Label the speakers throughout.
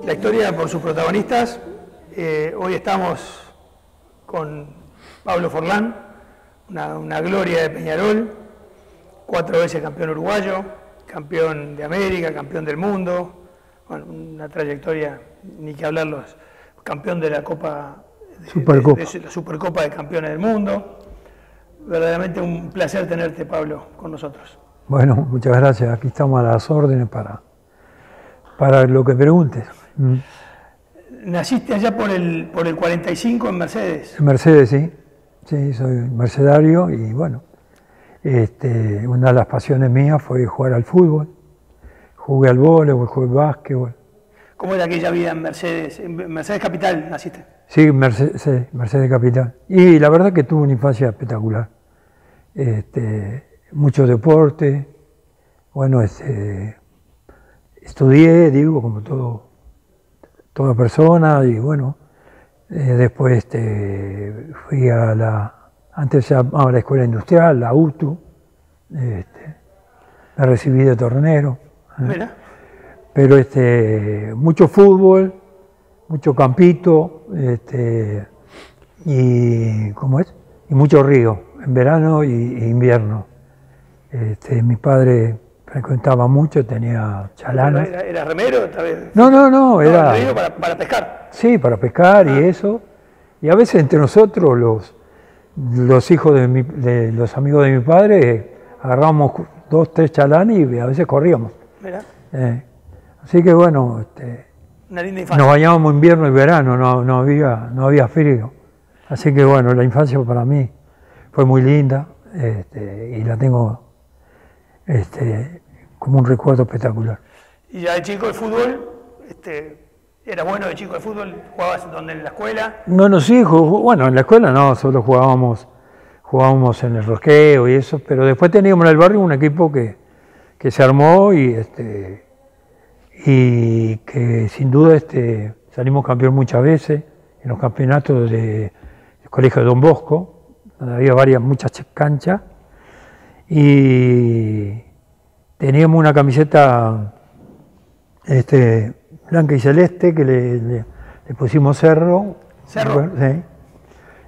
Speaker 1: La historia por sus protagonistas. Hoy estamos con Pablo Forlán, una gloria de Peñarol, 4 veces campeón uruguayo, campeón de América, campeón del mundo, bueno, una trayectoria, ni que hablarlos, campeón de la Copa, de la Supercopa de Campeones del Mundo. Verdaderamente un placer tenerte, Pablo, con nosotros.
Speaker 2: Bueno, muchas gracias. Aquí estamos a las órdenes para lo que preguntes.
Speaker 1: Naciste allá por el 45 en Mercedes.
Speaker 2: En Mercedes, sí. Sí, soy mercedario y bueno, una de las pasiones mías fue jugar al fútbol. Jugué al voleibol, jugué al básquetbol.
Speaker 1: ¿Cómo era aquella vida en Mercedes? En Mercedes Capital naciste.
Speaker 2: Sí, Mercedes Capital. Y la verdad que tuve una infancia espectacular. Mucho deporte. Bueno, estudié, digo, como toda persona, y bueno, después fui antes se llamaba la Escuela Industrial, la UTU, me recibí de tornero.
Speaker 1: Mira.
Speaker 2: Pero mucho fútbol, mucho campito, y ¿cómo es? Y mucho río, en verano e invierno. Mi padre frecuentaba mucho, tenía chalanas.
Speaker 1: ¿Era remero?
Speaker 2: No, era...
Speaker 1: río para pescar.
Speaker 2: Sí, para pescar y eso. Y a veces entre nosotros, los hijos de los amigos de mi padre, agarrábamos 2, 3 chalanes y a veces corríamos.
Speaker 1: Mira.
Speaker 2: Así que bueno,
Speaker 1: una linda infancia.
Speaker 2: Nos bañábamos invierno y verano, no había frío. Así que bueno, la infancia para mí fue muy linda, y la tengo como un recuerdo espectacular.
Speaker 1: Y ya de chico el fútbol, ¿era bueno de chico el fútbol? ¿Jugabas donde en la escuela?
Speaker 2: No, sí, bueno, en la escuela no, solo jugábamos en el rosqueo y eso, pero después teníamos en el barrio un equipo que se armó y que sin duda salimos campeón muchas veces en los campeonatos del Colegio de Don Bosco, donde había muchas canchas, y teníamos una camiseta blanca y celeste que le pusimos Cerro.
Speaker 1: ¿Cerro?
Speaker 2: Sí.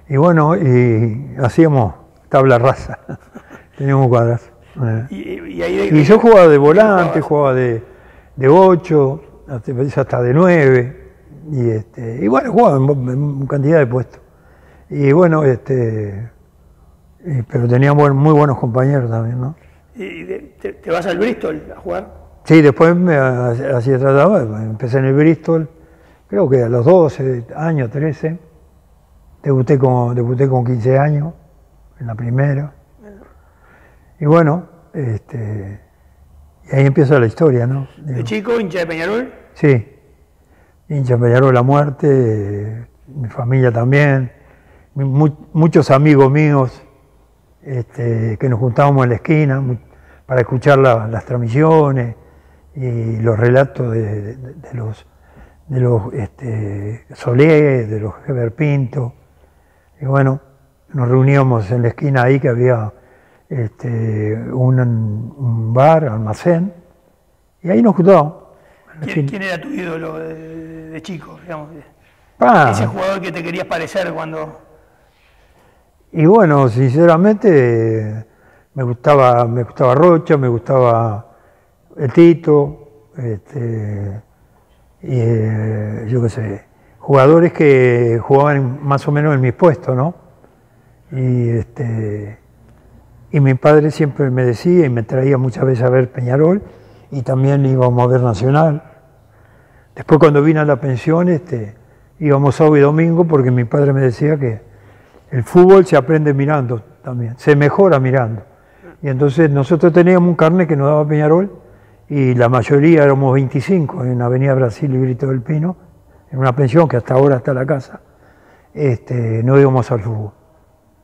Speaker 2: Y bueno, y hacíamos tabla rasa, teníamos cuadras. Y yo jugaba de volante, jugaba de 8, hasta de 9, y bueno, jugaba en cantidad de puestos. Y bueno, pero tenía muy buenos compañeros también, ¿no?
Speaker 1: ¿Y te vas al Bristol a jugar?
Speaker 2: Sí, después así trataba, empecé en el Bristol, creo que a los 12 años, 13, debuté con 15 años, en la primera. Y bueno, y ahí empieza la historia, ¿no?
Speaker 1: ¿De chico, hincha de Peñarol?
Speaker 2: Sí, hincha de Peñarol a muerte, mi familia también, muchos amigos míos que nos juntábamos en la esquina para escuchar las transmisiones y los relatos de los Solé, de los Heber Pinto. Y bueno, nos reuníamos en la esquina ahí que había un bar, almacén, y ahí nos juntábamos.
Speaker 1: ¿Quién era tu ídolo de chico, digamos? Ese jugador que te querías parecer cuando...
Speaker 2: Y bueno, sinceramente me gustaba Rocha, me gustaba el Tito, yo qué sé, jugadores que jugaban más o menos en mis puestos, ¿no? Y mi padre siempre me decía y me traía muchas veces a ver Peñarol, y también íbamos a ver Nacional. Después cuando vine a la pensión, íbamos sábado y domingo, porque mi padre me decía que el fútbol se aprende mirando también, se mejora mirando. Y entonces nosotros teníamos un carnet que nos daba Peñarol, y la mayoría éramos 25 en Avenida Brasil y Brito del Pino, en una pensión que hasta ahora está la casa, no íbamos al fútbol,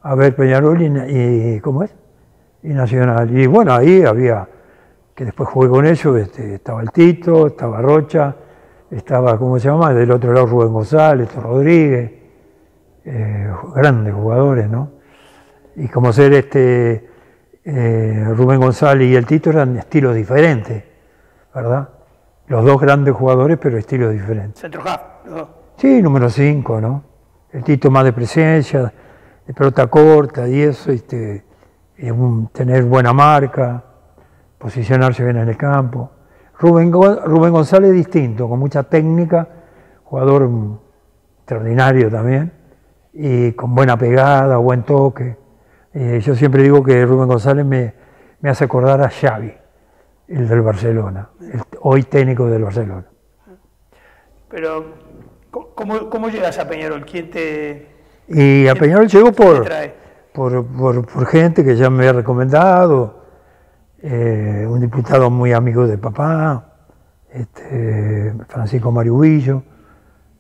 Speaker 2: a ver Peñarol y ¿cómo es? Y Nacional. Y bueno, ahí había, que después jugué con ellos, estaba el Tito, estaba Rocha, estaba, ¿cómo se llama? Del otro lado Rubén González, Rodríguez, grandes jugadores, ¿no? Y como ser Rubén González y el Tito eran estilos diferentes, ¿verdad? Los dos grandes jugadores, pero estilos diferentes.
Speaker 1: Centro half, los dos.
Speaker 2: Sí, número 5, ¿no? El Tito más de presencia, de pelota corta y eso, tener buena marca, posicionarse bien en el campo. Rubén González distinto, con mucha técnica, jugador extraordinario también, y con buena pegada, buen toque. Yo siempre digo que Rubén González me hace acordar a Xavi, el del Barcelona, hoy técnico del Barcelona.
Speaker 1: Pero, ¿cómo llegas a Peñarol? ¿Quién te...?
Speaker 2: Y a Peñarol llegó por gente que ya me había recomendado, un diputado muy amigo de papá, Francisco Mariuillo,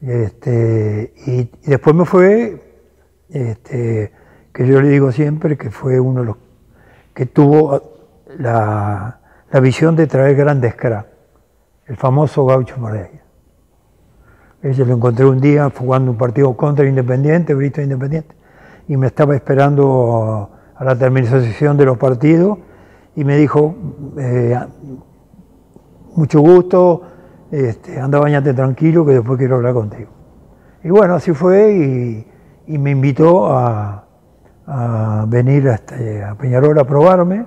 Speaker 2: y después me fue, que yo le digo siempre que fue uno de los que tuvo la visión de traer grandes cracks, el famoso Gaucho Moreira. Ese lo encontré un día jugando un partido contra Independiente, Brito Independiente, y me estaba esperando a la terminación de los partidos y me dijo, mucho gusto, anda, bañate tranquilo que después quiero hablar contigo. Y bueno, así fue y me invitó a venir a Peñarol a probarme.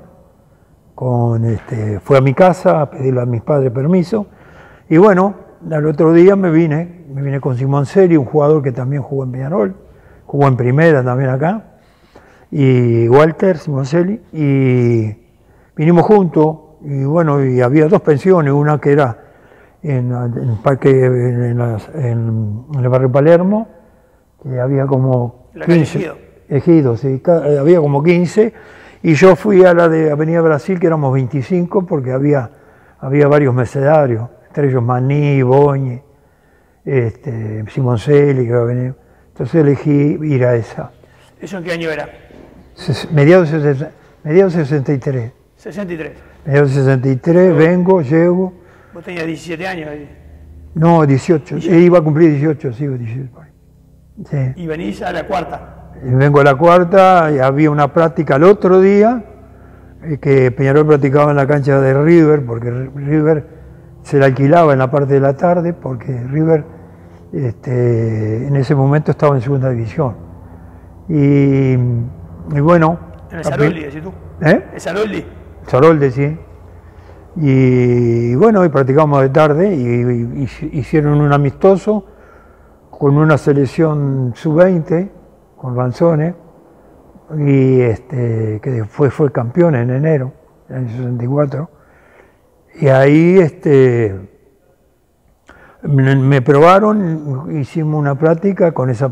Speaker 2: Fue a mi casa a pedirle a mis padres permiso y bueno, al otro día me vine con Simoncelli, un jugador que también jugó en Peñarol, jugó en primera también acá, y Walter Simoncelli, y vinimos juntos, y bueno, y había dos pensiones, una que era en el barrio Palermo, que había como 15, Ejido, sí, había como 15, y yo fui a la de Avenida Brasil, que éramos 25, porque había varios mercenarios, entre ellos Maní, Boñi, Simoncelli, que iba a venir. Entonces elegí ir a esa.
Speaker 1: ¿Eso en qué año era?
Speaker 2: Mediados 63.
Speaker 1: 63.
Speaker 2: Mediados 63, vengo, llego.
Speaker 1: ¿Vos tenías 17 años ahí?
Speaker 2: No, 18. Iba a cumplir 18, sí, 18. Sí.
Speaker 1: ¿Y venís a la cuarta?
Speaker 2: Y vengo a la cuarta, y había una práctica el otro día, que Peñarol practicaba en la cancha de River, porque River se la alquilaba en la parte de la tarde, porque River en ese momento estaba en segunda división. Y bueno...
Speaker 1: ¿En el Saroldi, decís tú? ¿El Saroldi?
Speaker 2: Saroldi, sí. Y bueno, y practicamos de tarde, y hicieron un amistoso con una selección sub-20, con Banzone, y que después fue campeón en enero, en el año 64. Y ahí me probaron, hicimos una práctica contra esa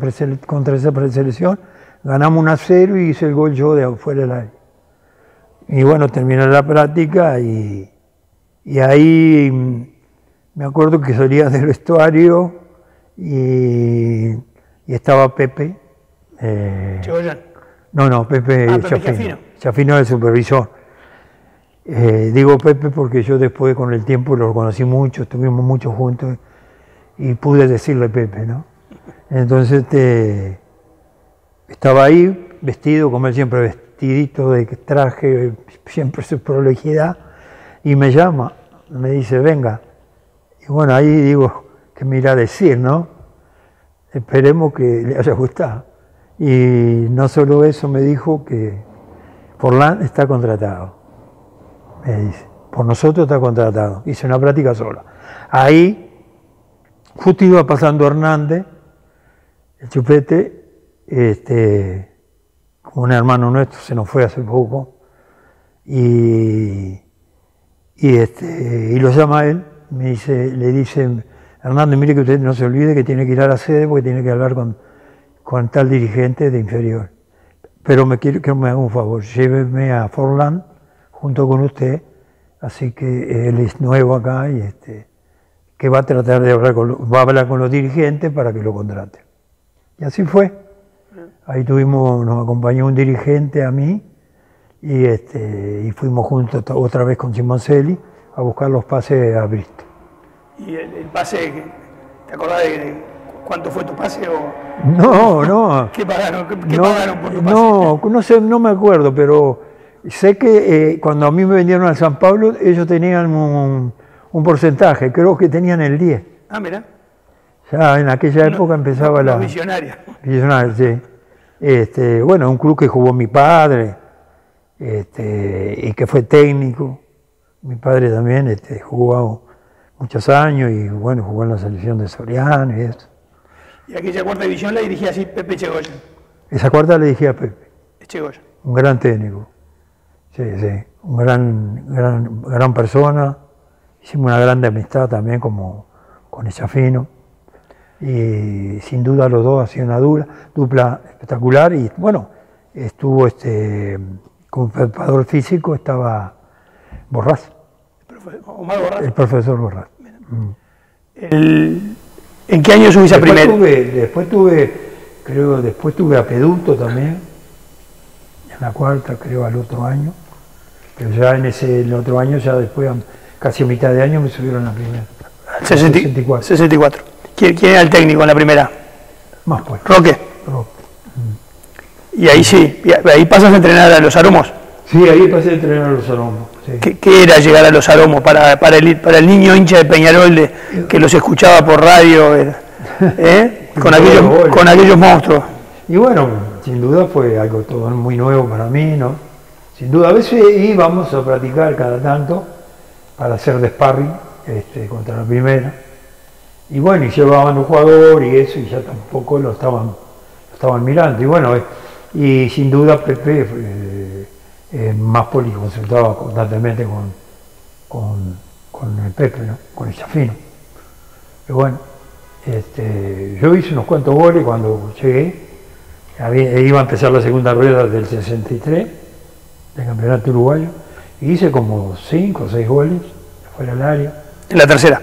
Speaker 2: preselección, ganamos 1-0 y hice el gol yo de afuera del área. Y bueno, terminé la práctica y ahí me acuerdo que salía del vestuario y estaba Pepe.
Speaker 1: ¿Chegoyán?
Speaker 2: No, Pepe Chafino era el supervisor. Digo Pepe porque yo después con el tiempo lo conocí mucho, estuvimos mucho juntos y pude decirle Pepe, ¿no? Entonces estaba ahí vestido, como él siempre, vestidito de traje, siempre su prolijidad, y me llama, me dice, venga. Y bueno, ahí digo, ¿qué me irá a decir, no? Esperemos que le haya gustado. Y no solo eso, me dijo que Forlán está contratado. Me dice, por nosotros está contratado. Hice una práctica sola. Ahí, justo iba pasando Hernández, el Chupete, como un hermano nuestro, se nos fue hace poco, y lo llama a él, le dice, Hernández, mire que usted no se olvide que tiene que ir a la sede porque tiene que hablar con tal dirigente de inferior. Pero quiero que me haga un favor, lléveme a Forlán junto con usted, así que él es nuevo acá y que va a tratar de hablar con los dirigentes para que lo contraten. Y así fue. Ahí nos acompañó un dirigente a mí y fuimos juntos otra vez con Simoncelli a buscar los pases a Bristol.
Speaker 1: ¿Y el pase, te acordás de cuánto fue tu pase?
Speaker 2: No.
Speaker 1: ¿Qué pagaron por tu pase?
Speaker 2: No sé, no me acuerdo, pero sé que cuando a mí me vendieron al San Pablo, ellos tenían un porcentaje, creo que tenían el 10.
Speaker 1: Ah, mira.
Speaker 2: Ya en aquella época empezaba la...
Speaker 1: Visionaria.
Speaker 2: Visionaria, sí. Bueno, un club que jugó mi padre, y que fue técnico. Mi padre también jugó muchos años y bueno, jugó en la selección de Soriano y eso.
Speaker 1: Y aquella cuarta división la dirigía así Pepe Echegoyen.
Speaker 2: Esa cuarta le dirigía a Pepe.
Speaker 1: Echegoyen.
Speaker 2: Un gran técnico. Sí, sí. Un gran persona. Hicimos una gran amistad también con Echafino. Y sin duda los dos hacían una dupla espectacular. Y bueno, estuvo como preparador físico estaba Borrás.
Speaker 1: Omar Borrás.
Speaker 2: El profesor Borrás.
Speaker 1: ¿En qué año subís a primera?
Speaker 2: Después tuve a Peduto también, en la cuarta, creo, al otro año. Pero ya en el otro año, ya después, casi a mitad de año, me subieron a la primera.
Speaker 1: 64. ¿Quién era el técnico en la primera?
Speaker 2: Más pues.
Speaker 1: Roque. Y ahí sí, ahí pasas a entrenar a los Aromos.
Speaker 2: Sí, ahí pasé a entrenar a los Aromos. Sí.
Speaker 1: ¿Qué era llegar a los Aromos para el niño hincha de Peñarol que los escuchaba por radio, con aquellos monstruos?
Speaker 2: Y bueno, sin duda fue algo todo muy nuevo para mí, ¿no? Sin duda, a veces íbamos a practicar cada tanto para hacer de sparring contra la primera. Y bueno, y llevaban un jugador y eso, y ya tampoco lo estaban mirando. Y bueno, y sin duda Pepe, Máspoli consultaba constantemente con el Pepe, ¿no? Con el Chafino. Y bueno, yo hice unos cuantos goles cuando llegué. Iba a empezar la segunda rueda del 63, del campeonato uruguayo, y hice como 5 o 6 goles fuera del área.
Speaker 1: ¿En la tercera?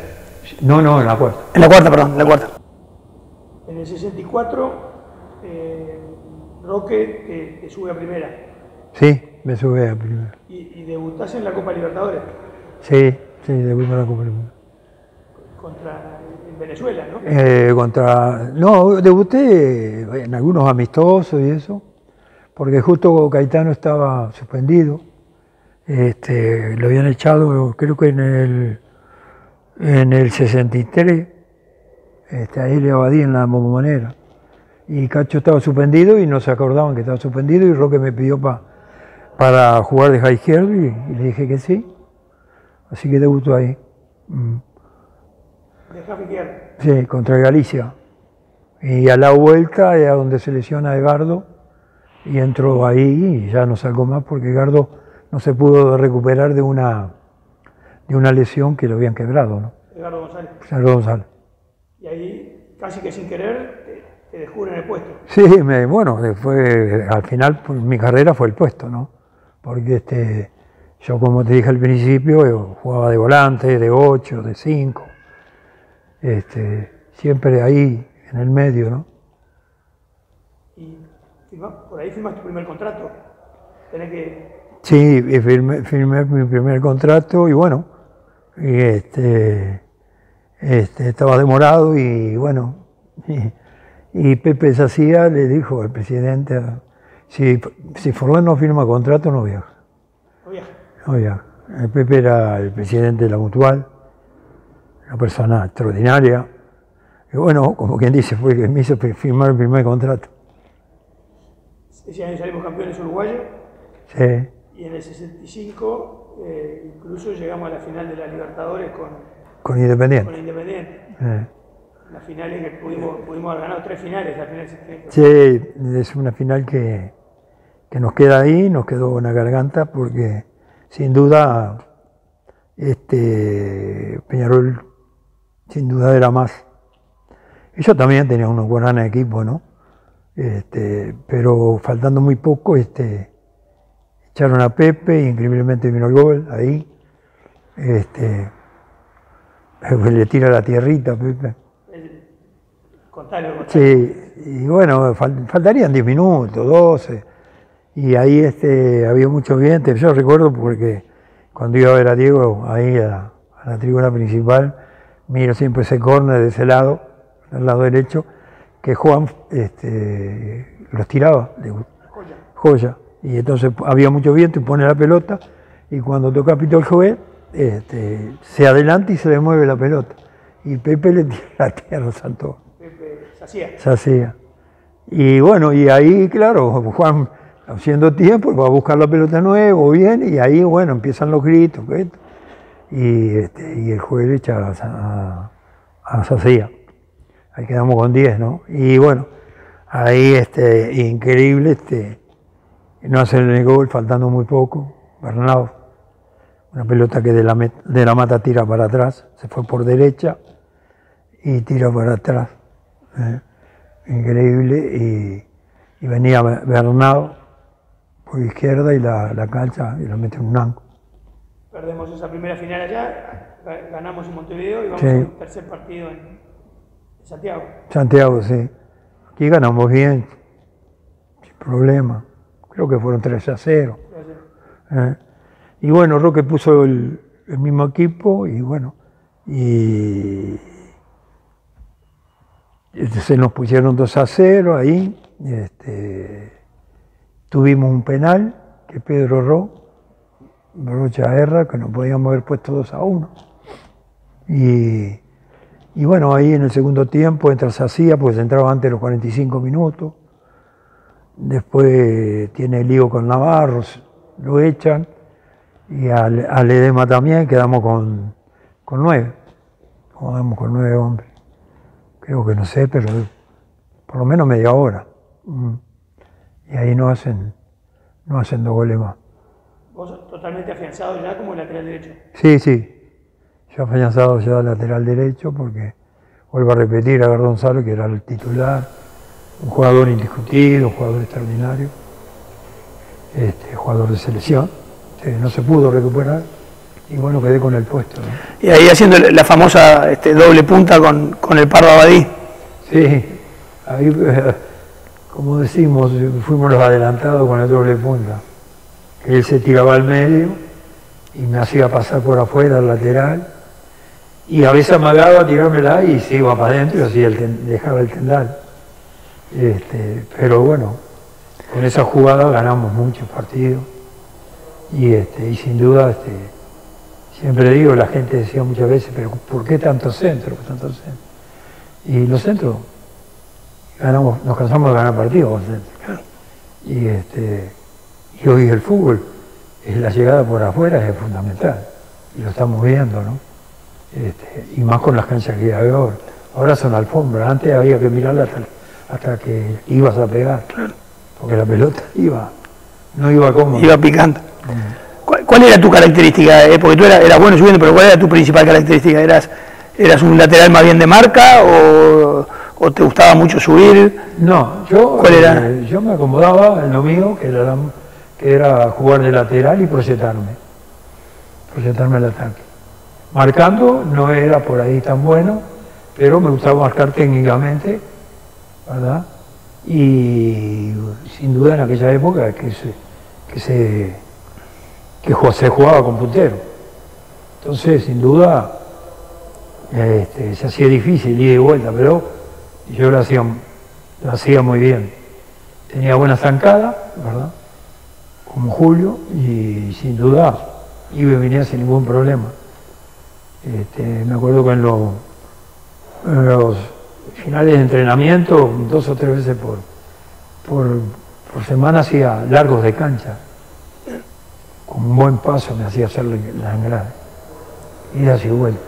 Speaker 2: No, en la cuarta.
Speaker 1: En la cuarta, perdón, en la cuarta. En el 64, Roque te sube a primera.
Speaker 2: Sí, me sube a primera.
Speaker 1: ¿Y debutás en la Copa Libertadores?
Speaker 2: Sí, debuté en la Copa Libertadores.
Speaker 1: Contra Venezuela, ¿no?
Speaker 2: No, debuté en algunos amistosos y eso, porque justo Caetano estaba suspendido. Lo habían echado, creo que en el 63, ahí le Abadí en la Bombonera. Y Cacho estaba suspendido y no se acordaban que estaba suspendido y Roque me pidió para jugar de high izquierdo y le dije que sí. Así que debutó ahí.
Speaker 1: ¿De half izquierdo?
Speaker 2: Sí, contra Galicia. Y a la vuelta es a donde se lesiona Edgardo y entró ahí y ya no salgo más porque Edgardo no se pudo recuperar de una lesión que lo habían quebrado, ¿no?
Speaker 1: Edgardo González.
Speaker 2: Edgardo González.
Speaker 1: Y ahí, casi que sin querer, te descubren el puesto.
Speaker 2: Sí, bueno, al final pues, mi carrera fue el puesto, ¿no? Porque yo, como te dije al principio, jugaba de volante, de 8, de 5, siempre ahí en el medio, ¿no?
Speaker 1: Y por ahí firmas tu primer contrato. Tenés que...
Speaker 2: Sí, firmé mi primer contrato y bueno, estaba demorado y bueno, y Pepe Sacía le dijo al presidente, si Forlán no firma contrato no viaja. No viaja. El Pepe era el presidente de la Mutual, una persona extraordinaria, y bueno, como quien dice, fue el que me hizo firmar el primer contrato.
Speaker 1: Ese año salimos campeones uruguayos.
Speaker 2: Sí.
Speaker 1: Y en el 65 incluso llegamos a la final de la Libertadores
Speaker 2: con Independiente.
Speaker 1: Con Independiente. Las finales que pudimos haber ganado 3 finales al final.
Speaker 2: Sí, es una final que nos queda ahí, nos quedó en la garganta porque sin duda Peñarol sin duda era más. Ellos también tenían unos buenos equipos, ¿no? Pero faltando muy poco, echaron a Pepe y increíblemente vino el gol ahí. Le tira la tierrita a Pepe.
Speaker 1: Contalo.
Speaker 2: Sí, y bueno, faltarían 10 minutos, 12. Y ahí había mucho viento. Yo recuerdo porque cuando iba a ver a Diego ahí a la tribuna principal, miro siempre ese córner de ese lado, del lado derecho, que Juan los tiraba de joya. Y entonces había mucho viento y pone la pelota, y cuando toca Pito el Joven, se adelanta y se le mueve la pelota. Y Pepe le tira la tierra, saltó.
Speaker 1: Pepe se
Speaker 2: Se hacía. Y bueno, y ahí, claro, Juan, haciendo tiempo, va a buscar la pelota nueva, viene, y ahí, bueno, empiezan los gritos, y el juez le echa a Sacía. Ahí quedamos con 10, ¿no? Y bueno, ahí, increíble, no hacen el gol, faltando muy poco, Bernardo, una pelota que de la mata tira para atrás, se fue por derecha y tira para atrás. Increíble, y venía Bernardo por izquierda y la cancha y la mete en un blanco.
Speaker 1: Perdemos esa primera final allá, ganamos en Montevideo y vamos al tercer partido en Santiago.
Speaker 2: Santiago, sí. Aquí ganamos bien, sin problema. Creo que fueron 3-0. Y bueno, Roque puso el mismo equipo y bueno, y se nos pusieron 2-0 ahí. Tuvimos un penal que Pedro Rocha erra, que nos podíamos haber puesto 2-1. Y bueno, ahí en el segundo tiempo entra Sacía, pues entraba antes de los 45 minutos. Después tiene lío con Navarro, lo echan. Y al Edema también quedamos con 9. Quedamos con 9 hombres. Creo que no sé, pero por lo menos media hora. Y ahí no hacen 2 goles más.
Speaker 1: ¿Vos totalmente afianzado ya como lateral derecho?
Speaker 2: Sí. Yo afianzado ya lateral derecho porque, vuelvo a repetir, a Gonzalo, que era el titular, un jugador indiscutido, un jugador extraordinario, jugador de selección. No se pudo recuperar y bueno, quedé con el puesto, ¿no?
Speaker 1: Y ahí haciendo la famosa doble punta con el Pardo Abadí.
Speaker 2: Sí, ahí, como decimos, fuimos los adelantados con el doble punta. Él se tiraba al medio y me hacía pasar por afuera al lateral y a veces amagaba a tirármela y se iba para adentro y así dejaba el tendal. Pero bueno, con esa jugada ganamos muchos partidos. Y siempre digo, la gente decía muchas veces, pero ¿por qué tantos centros? Y los centros, nos cansamos de ganar partidos con centros. Y hoy el fútbol, la llegada por afuera es fundamental, y lo estamos viendo, ¿no? Y más con las canchas que hay ahora. Ahora son alfombras, antes había que mirarla hasta que ibas a pegar, porque la pelota no iba cómodo.
Speaker 1: Iba picando. ¿Cuál era tu característica? Porque tú eras bueno subiendo, pero ¿cuál era tu principal característica? ¿Eras un lateral más bien de marca o te gustaba mucho subir?
Speaker 2: No, yo me acomodaba en lo mío, que era jugar de lateral y proyectarme al ataque. Marcando no era por ahí tan bueno, pero me gustaba marcar técnicamente, ¿verdad? Y sin duda en aquella época que se jugaba con puntero. Entonces, sin duda, se hacía difícil ida y vuelta, pero yo lo hacía muy bien. Tenía buena zancada, ¿verdad? Como Julio, y sin duda iba y venía sin ningún problema. Me acuerdo que en los finales de entrenamiento, 2 o 3 veces por semana hacía largos de cancha. Con un buen paso me hacía hacer las engradas, idas y vueltas.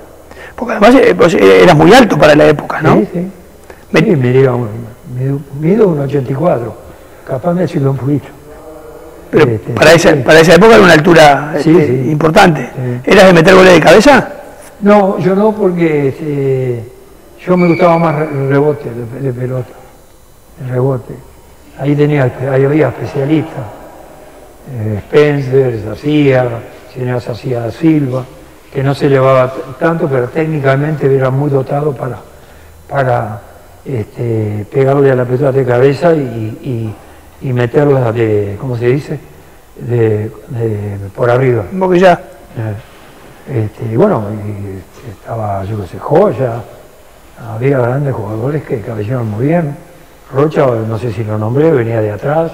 Speaker 1: Porque además pues, eras muy alto para la época, ¿no?
Speaker 2: Sí. Mido 1,84, capaz me sido un poquito.
Speaker 1: Pero para esa época era una altura importante. Sí. ¿Eras de meter goles de cabeza?
Speaker 2: No, yo no, porque yo me gustaba más el rebote de pelota, el rebote. Ahí había especialistas. Spencer, Sacía Silva, que no se elevaba tanto, pero técnicamente era muy dotado para pegarle a la pelota de cabeza y meterla ¿cómo se dice? Por arriba.
Speaker 1: Porque ya.
Speaker 2: Bueno, estaba, yo qué sé, Joya, había grandes jugadores que cabellaban muy bien. Rocha, no sé si lo nombré, venía de atrás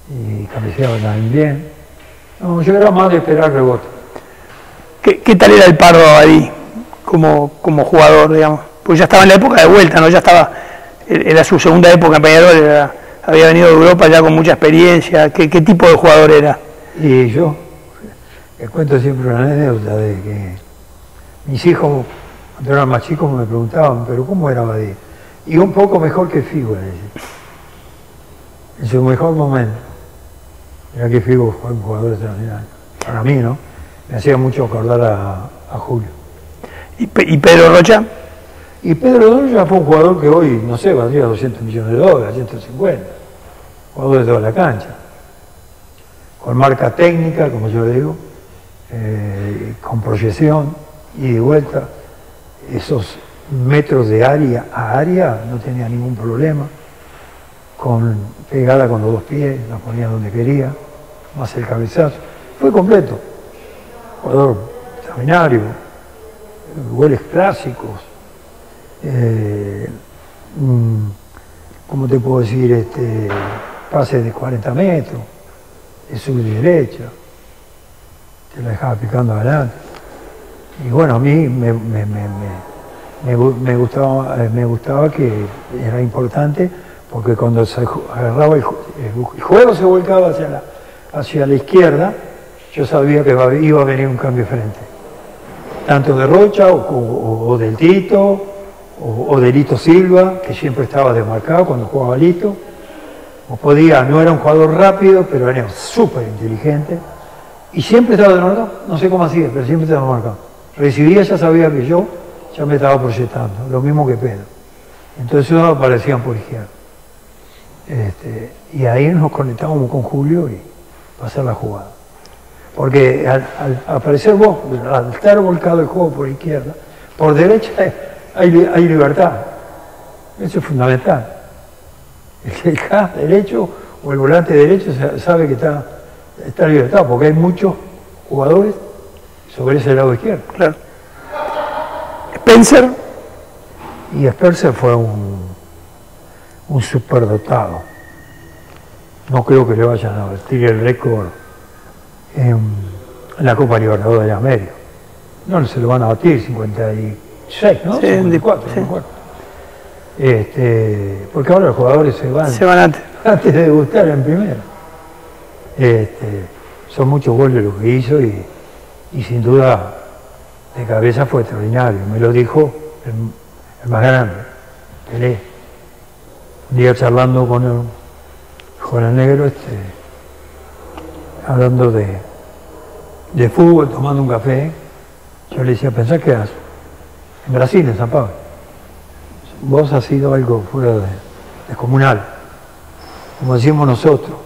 Speaker 2: y cabeceaba también bien. No, yo era más de esperar rebote.
Speaker 1: ¿Qué tal era el Pardo Abadí como jugador, digamos? Pues ya estaba en la época de vuelta, ¿no? Ya estaba, era su segunda época en Peñarol, había venido de Europa ya con mucha experiencia. ¿Qué tipo de jugador era?
Speaker 2: Y yo les cuento siempre una anécdota de que mis hijos, cuando eran más chicos, me preguntaban, ¿pero cómo era Abadí? Y un poco mejor que Figo, en su mejor momento. Era que Figo fue un jugador extraordinario. Para mí, ¿no? Me hacía mucho acordar a Julio.
Speaker 1: ¿Y Pedro Rocha?
Speaker 2: Y Pedro Rocha fue un jugador que hoy, no sé, valdría $200 millones, 150. Jugador de toda la cancha. Con marca técnica, como yo le digo, con proyección y de vuelta. Esos metros de área a área no tenía ningún problema. Con pegada con los dos pies, la ponía donde quería, más el cabezazo. Fue completo. Jugador extraordinario, goles clásicos. ¿Cómo te puedo decir? Pases de 40 metros, de sur y derecha, te la dejaba picando adelante. Y bueno, a mí me gustaba que era importante, porque cuando se agarraba el juego se volcaba hacia la izquierda, yo sabía que iba a venir un cambio de frente. Tanto de Rocha o del Tito, o de Lito Silva, que siempre estaba desmarcado cuando jugaba Lito. O podía, no era un jugador rápido, pero era súper inteligente. Y siempre estaba desmarcado, no sé cómo hacía, pero siempre estaba desmarcado. Recibía, ya sabía que yo ya me estaba proyectando, lo mismo que Pedro. Entonces ellos aparecían por izquierda. Y ahí nos conectábamos con Julio y pasar la jugada. Porque al aparecer vos, al estar volcado el juego por izquierda, por derecha hay libertad. Eso es fundamental. El K derecho o el volante derecho sabe que está libertad, porque hay muchos jugadores sobre ese lado izquierdo.
Speaker 1: Claro. Spencer.
Speaker 2: Y Spencer fue un superdotado. No creo que le vayan a batir el récord en la Copa Libertadores de América. No se lo van a batir, 56, ¿no?
Speaker 1: Sí,
Speaker 2: 54,
Speaker 1: sí.
Speaker 2: no me acuerdo. Porque ahora los jugadores se van antes de debutar en primera. Son muchos goles los que hizo y sin duda de cabeza fue extraordinario. Me lo dijo el más grande, Pelé. Un día charlando con el negro, hablando de fútbol, tomando un café, yo le decía, ¿pensás qué haces? En Brasil, en San Pablo. Vos has sido algo fuera de descomunal, como decimos nosotros,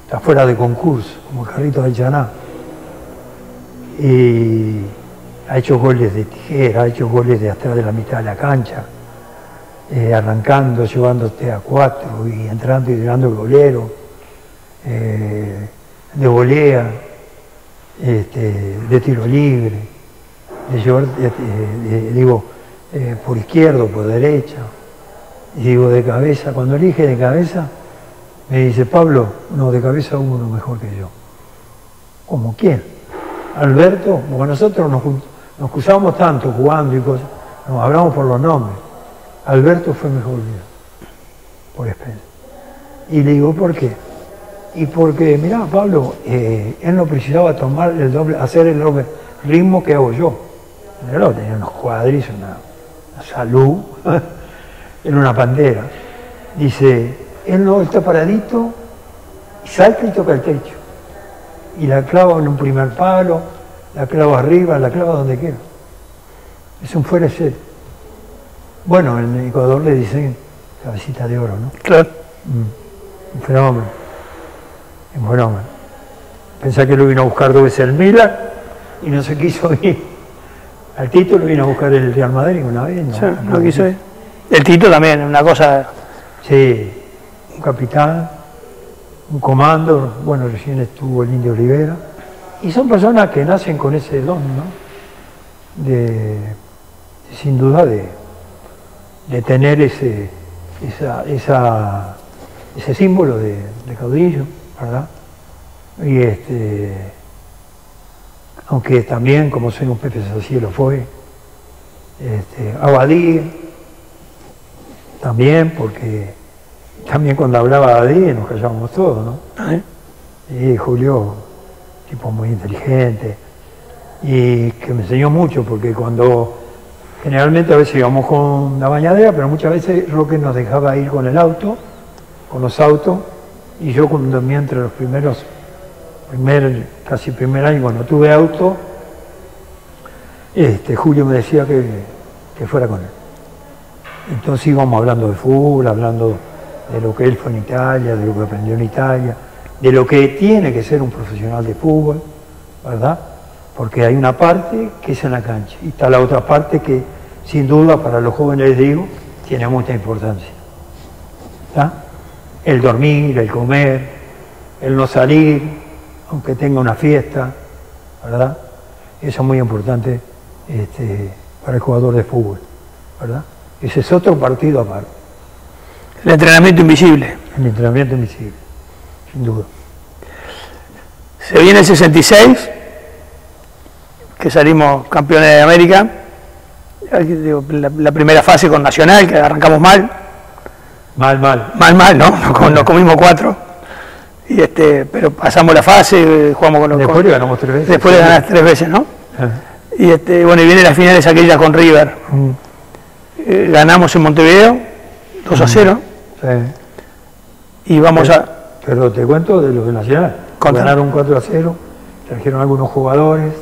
Speaker 2: está fuera de concurso, como Carlitos Alchaná. Y ha hecho goles de tijera, ha hecho goles de atrás de la mitad de la cancha, arrancando, llevándote a 4 y entrando y llegando el golero, de volea, de tiro libre, de llevar, por izquierda o por derecha, y digo de cabeza. Cuando elige de cabeza, me dice, Pablo, no, de cabeza uno mejor que yo. ¿Cómo quién? Alberto, porque nosotros nos cruzamos tanto jugando y cosas, nos hablamos por los nombres. Alberto fue mejor que yo, por Spencer. Y le digo, ¿por qué? Y porque, mirá, Pablo, él no precisaba tomar el doble, hacer el doble ritmo que hago yo. Pero tenía unos cuadris, una salud, era una pantera. Dice, él no está paradito y salta y toca el techo. Y la clava en un primer palo, la clava arriba, la clava donde quiera. Es un fuera de serie. Bueno, en Ecuador le dicen cabecita de oro, ¿no?
Speaker 1: Claro.
Speaker 2: Un fenómeno. Un fenómeno. Pensá que lo vino a buscar 2 veces el Milan y no se quiso ir. Al Tito lo vino a buscar el Real Madrid una vez, ¿no?
Speaker 1: Sí, no quiso ir. El Tito también, una cosa.
Speaker 2: Sí, un capitán, un comando, bueno, recién estuvo el Indio Rivera. Y son personas que nacen con ese don, ¿no? Sin duda de tener ese símbolo de caudillo, ¿verdad? Y aunque también, como soy un Pepe Sacielo, fue. Abadí, también, porque también cuando hablaba Abadí nos callábamos todos, ¿no? Y Julio, tipo muy inteligente, y que me enseñó mucho, porque cuando generalmente a veces íbamos con la bañadera, pero muchas veces Roque nos dejaba ir con el auto, con los autos, y yo cuando entre los casi primer año cuando tuve auto, Julio me decía que fuera con él. Entonces íbamos hablando de fútbol, hablando de lo que él fue en Italia, de lo que aprendió en Italia, de lo que tiene que ser un profesional de fútbol, ¿verdad? Porque hay una parte que es en la cancha y está la otra parte que, sin duda, para los jóvenes, les digo, tiene mucha importancia. ¿Está? El dormir, el comer, el no salir, aunque tenga una fiesta, ¿verdad? Eso es muy importante para el jugador de fútbol, ¿verdad? Ese es otro partido aparte.
Speaker 1: El entrenamiento invisible.
Speaker 2: El entrenamiento invisible, sin duda.
Speaker 1: Se viene el 66, que salimos campeones de América, la primera fase con Nacional, que arrancamos mal. Mal, ¿no? Nos comimos 4. Pero pasamos la fase, jugamos con los...
Speaker 2: Después le ganamos 3 veces.
Speaker 1: Después le ganás 3 veces, ¿no? Y bueno, y vienen las finales aquellas con River. Ganamos en Montevideo, 2-0.
Speaker 2: Sí.
Speaker 1: Y vamos
Speaker 2: Pero te cuento de los de Nacional. Ganaron 4-0, trajeron algunos jugadores,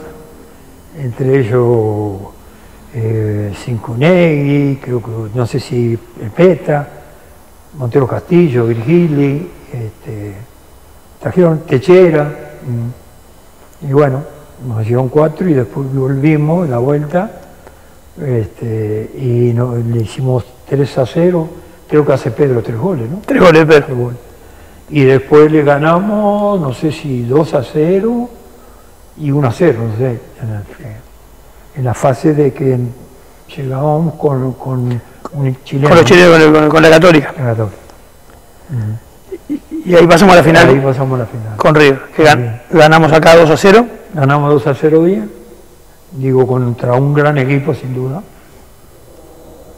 Speaker 2: entre ellos Cincunegui, creo que, no sé si Peta, Montero Castillo, Virgili, trajeron Techera, y bueno, nos hicieron 4 y después volvimos en la vuelta, y le hicimos 3-0, creo que hace Pedro 3 goles, ¿no?
Speaker 1: 3 goles, Pedro.
Speaker 2: 3 goles. Y después le ganamos, no sé si 2-0 y 1-0, no sé, en la fase de que llegábamos con un chileno.
Speaker 1: Con los chilenos, con la Católica.
Speaker 2: La Católica.
Speaker 1: Y ahí pasamos a la final.
Speaker 2: Ahí pasamos a la final.
Speaker 1: Con River, que ganamos acá 2-0.
Speaker 2: Ganamos 2-0 bien, digo, contra un gran equipo sin duda.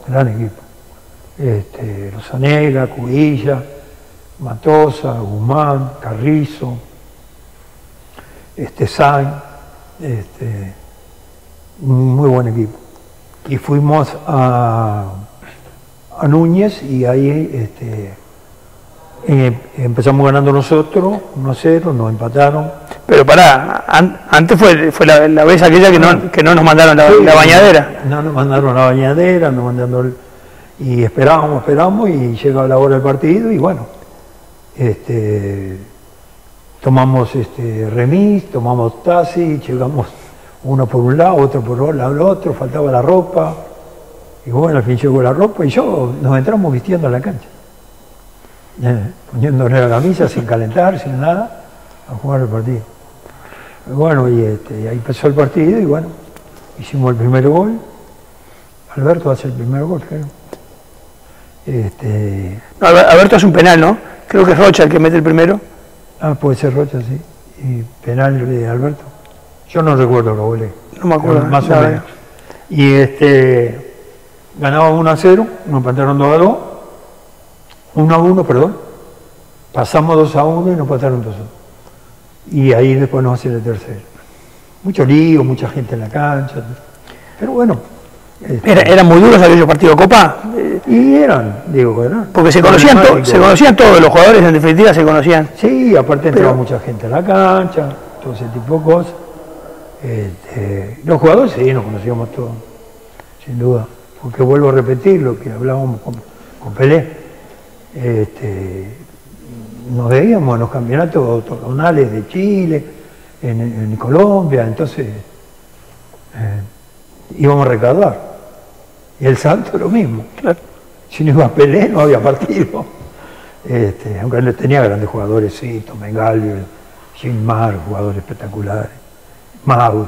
Speaker 2: Gran equipo. Lozanega, Cubilla, Matosa, Guzmán, Carrizo, Sainz, un muy buen equipo. Y fuimos a Núñez y ahí empezamos ganando nosotros, 1-0, nos empataron.
Speaker 1: Pero pará, antes fue la vez aquella que no nos mandaron la bañadera.
Speaker 2: No nos mandaron la bañadera, nos mandaron y esperábamos y llegaba la hora del partido y bueno, tomamos remis, tomamos taxi, llegamos uno por un lado, otro por el otro, faltaba la ropa, y bueno, al fin llegó la ropa y nos entramos vistiendo a la cancha, poniéndole la camisa sin calentar, sin nada, a jugar el partido. Bueno, y ahí empezó el partido y bueno, hicimos el primer gol, Alberto hace el primer gol, creo.
Speaker 1: No, Alberto hace un penal, ¿no? Creo que es Rocha el que mete el primero.
Speaker 2: Puede ser Rocha, sí. Y penal de Alberto. Yo no recuerdo los goles.
Speaker 1: No me acuerdo.
Speaker 2: Más o menos. Y ganaba 1-0, nos empataron 2-2. 1-1, perdón. Pasamos 2-1 y nos empataron 2-1. Y ahí después nos hacen el tercero. Mucho lío, mucha gente en la cancha. Pero bueno.
Speaker 1: ¿Eran muy duros aquellos partidos de Copa?
Speaker 2: Y eran.
Speaker 1: Porque se conocían todos, los jugadores en definitiva se conocían.
Speaker 2: Sí, aparte entraba mucha gente a la cancha, todo ese tipo de cosas. Los jugadores sí, nos conocíamos todos, sin duda. Porque vuelvo a repetir lo que hablábamos con Pelé. Nos veíamos en los campeonatos autonales de Chile, en Colombia, entonces íbamos a recaudar. Y el Santo lo mismo.
Speaker 1: Claro.
Speaker 2: Si no iba a Pelé, no había partido. Aunque él tenía grandes jugadores, sí, Mengalvio, Gilmar, jugadores espectaculares. Mauro.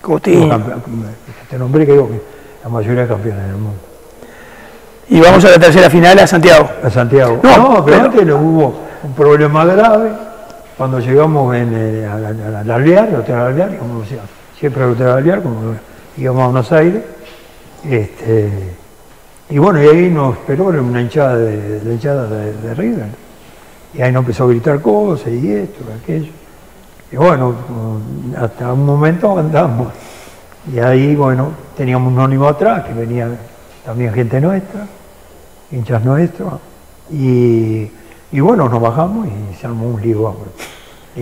Speaker 1: Coutinho.
Speaker 2: Te nombré que digo que la mayoría de campeones del mundo.
Speaker 1: Y vamos a la tercera final a Santiago.
Speaker 2: A Santiago.
Speaker 1: No,
Speaker 2: pero antes hubo un problema grave cuando llegamos al alvear, el hotel alvear, como decía, siempre a Guadalajara, como íbamos a Buenos Aires. Y bueno, y ahí nos esperó una hinchada de River. Y ahí nos empezó a gritar cosas, y esto, y aquello. Y bueno, hasta un momento andamos. Y ahí, bueno, teníamos un ónibus atrás, que venía también gente nuestra, hinchas nuestros. Y bueno, nos bajamos y se armó un lío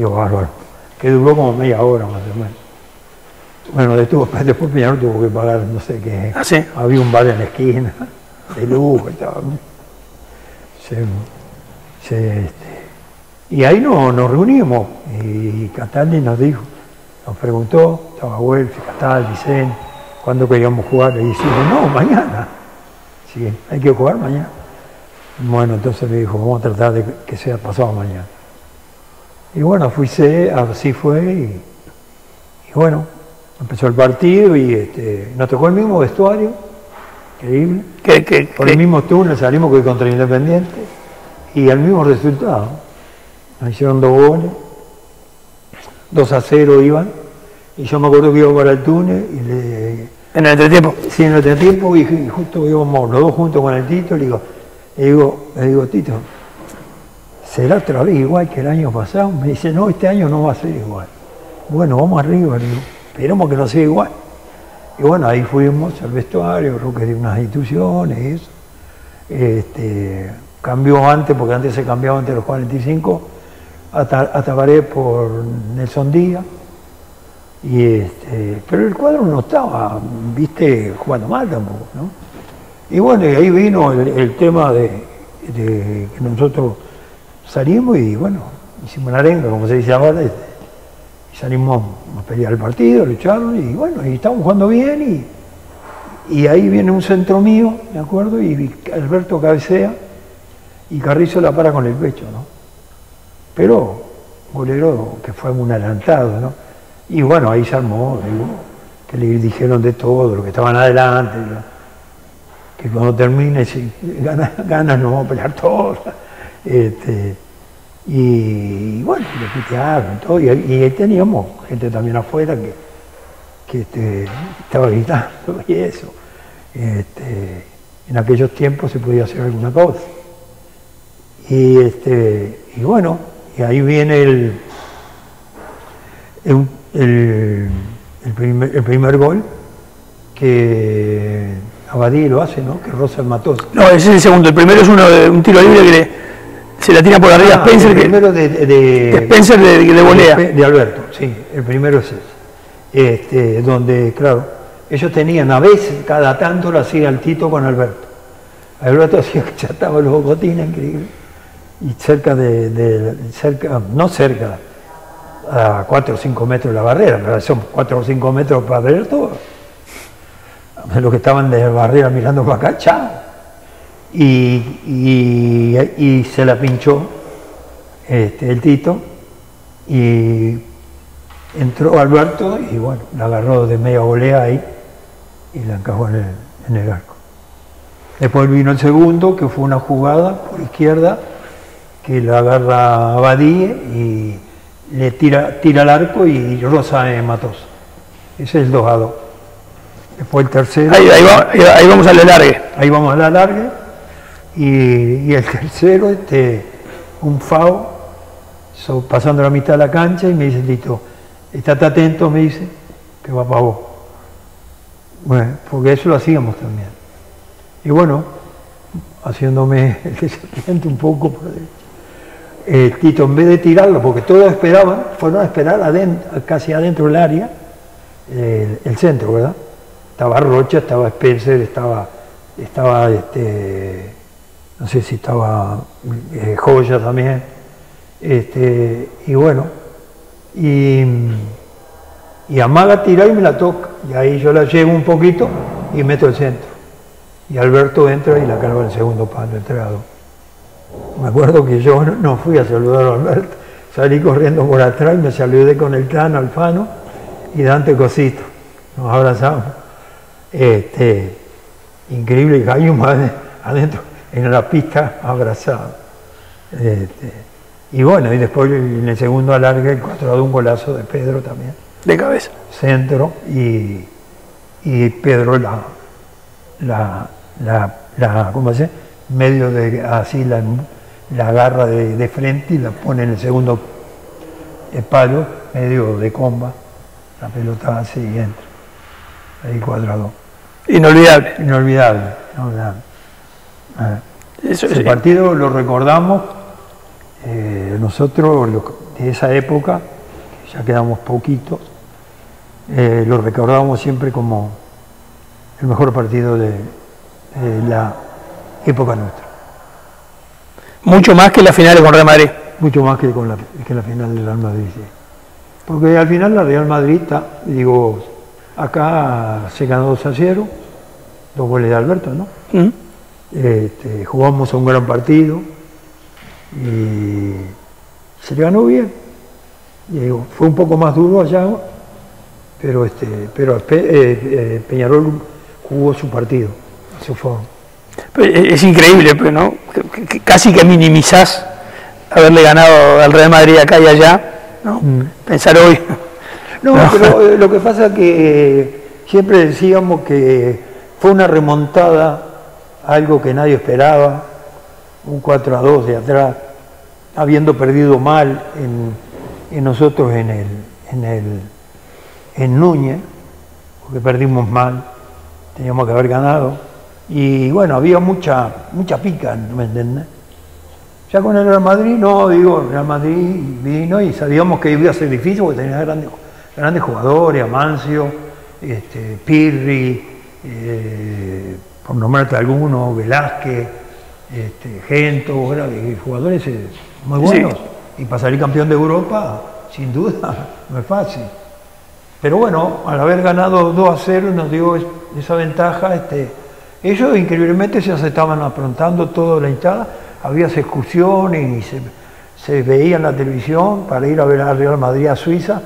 Speaker 2: bárbaro, que duró como media hora más o menos. Bueno, después Peñarol tuvo que pagar, no sé qué.
Speaker 1: ¿Ah, sí?
Speaker 2: Había un bar en la esquina, de lujo, estaba. Y ahí nos reunimos y Cataldi nos dijo, nos preguntó, estaba Welfi, Cataldi, Vicente, cuándo queríamos jugar, y dijimos, no, mañana. Sí, hay que jugar mañana. Bueno, entonces me dijo, vamos a tratar de que sea pasado mañana. Y bueno, así fue, y bueno, empezó el partido y nos tocó el mismo vestuario, increíble. Por el mismo túnel salimos que contra Independiente y el mismo resultado. Nos hicieron 2 goles, 2-0 iban, y yo me acuerdo que iba para el túnel y
Speaker 1: ¿En el entretiempo?
Speaker 2: Sí, en el entretiempo, y justo íbamos los dos juntos con el Tito, le digo, Tito, ¿será otra vez igual que el año pasado? Me dice, no, este año no va a ser igual. Bueno, vamos arriba, le digo, esperemos que no sea igual. Y bueno, ahí fuimos al vestuario, Roque de unas instituciones y eso. Cambió antes, porque antes se cambiaba antes de los 45, a Tabaré por Nelson Díaz. Pero el cuadro no estaba, viste, jugando mal tampoco, ¿no? Y bueno, y ahí vino el tema de que nosotros salimos y bueno, hicimos una arenga, como se dice ahora, y salimos a pelear el partido, lucharon y bueno, y estábamos jugando bien y ahí viene un centro mío, me acuerdo, y Alberto cabecea y Carrizo la para con el pecho, ¿no? Pero golero que fue un adelantado, ¿no? Y bueno, ahí se armó, digo, que le dijeron de todo, lo que estaban adelante, ¿no? Que cuando termine, si ganas nos vamos a pelear todos. Y bueno, le pitearon todo, y ahí teníamos gente también afuera que estaba gritando y eso. En aquellos tiempos se podía hacer alguna cosa. Y bueno, y ahí viene el primer gol que Abadí lo hace, ¿no? Que roza el Matos.
Speaker 1: No, ese es el segundo. El primero es un tiro libre que se la tira por arriba a Spencer.
Speaker 2: El primero de
Speaker 1: Spencer de volea.
Speaker 2: De Alberto, sí. El primero es ese. Donde, claro, ellos tenían a veces, cada tanto lo hacía el Tito con Alberto. Alberto hacía que chataba los bocotines, increíble. Y no cerca, a 4 o 5 metros de la barrera, pero son 4 o 5 metros para ver todo. Los que estaban de la barrera mirando para acá, chao. Y se la pinchó el Tito y entró Alberto y bueno, la agarró de media volea ahí y la encajó en el arco. Después vino el segundo, que fue una jugada por izquierda, que la agarra Abadí y le tira al arco y roza en Matos. Ese es el 2-2. Después el tercero.
Speaker 1: Ahí vamos a la largue.
Speaker 2: Ahí vamos a la largue. Y el tercero, un FAO, pasando la mitad de la cancha, y me dice, Tito, estate atento, me dice, que va para vos. Bueno, porque eso lo hacíamos también. Y bueno, haciéndome el desaliento un poco por derecha. Tito, en vez de tirarlo, porque todos esperaban, fueron a esperar casi adentro del área, el centro, ¿verdad? Estaba Rocha, estaba Spencer, estaba no sé si estaba Joya también, y bueno, y amaga tira y me la toca, y ahí yo la llevo un poquito y meto el centro, y Alberto entra y la carga en el segundo palo, entregado. Me acuerdo que yo no fui a saludar a Alberto, salí corriendo por atrás y me saludé con el Tano, Alfano y Dante Cosito, nos abrazamos. Increíble, y hay un más adentro en la pista abrazado. Y bueno, y después en el segundo alargue el 4-2, un golazo de Pedro también.
Speaker 1: De cabeza.
Speaker 2: Centro, y Pedro ¿cómo se dice? Medio de así la agarra de frente y la pone en el segundo palo, medio de comba, la pelota así y entra. Ahí 4-2.
Speaker 1: Inolvidable.
Speaker 2: Inolvidable. Ese partido lo recordamos nosotros de esa época, ya quedamos poquitos, lo recordamos siempre como el mejor partido de la época nuestra.
Speaker 1: Mucho más que la final con Real Madrid.
Speaker 2: Mucho más que la final del Real Madrid, sí. Porque al final la Real Madrid, acá se ganó 2-0, 2 goles de Alberto, ¿no? Jugamos un gran partido y se le ganó bien. Fue un poco más duro allá, pero Peñarol jugó su partido, a su forma.
Speaker 1: Es increíble, ¿no? Casi que minimizás haberle ganado al Real Madrid acá y allá, ¿no? Pensar hoy.
Speaker 2: No, pero lo que pasa es que siempre decíamos que fue una remontada, algo que nadie esperaba, un 4-2 de atrás, habiendo perdido mal en nosotros en Núñez, porque perdimos mal, teníamos que haber ganado. Y bueno, había mucha pica, ¿me entiendes? Ya con el Real Madrid, el Real Madrid vino y sabíamos que iba a ser difícil porque tenía grandes jugadores, Amancio, Pirri, por nombrarte algunos, Velázquez, Gento, jugadores muy buenos. Sí. Y para salir campeón de Europa, sin duda, no es fácil. Pero bueno, al haber ganado 2-0 nos dio esa ventaja. Ellos increíblemente se estaban aprontando toda la hinchada, había excursiones y se veía en la televisión para ir a ver al Real Madrid a Suiza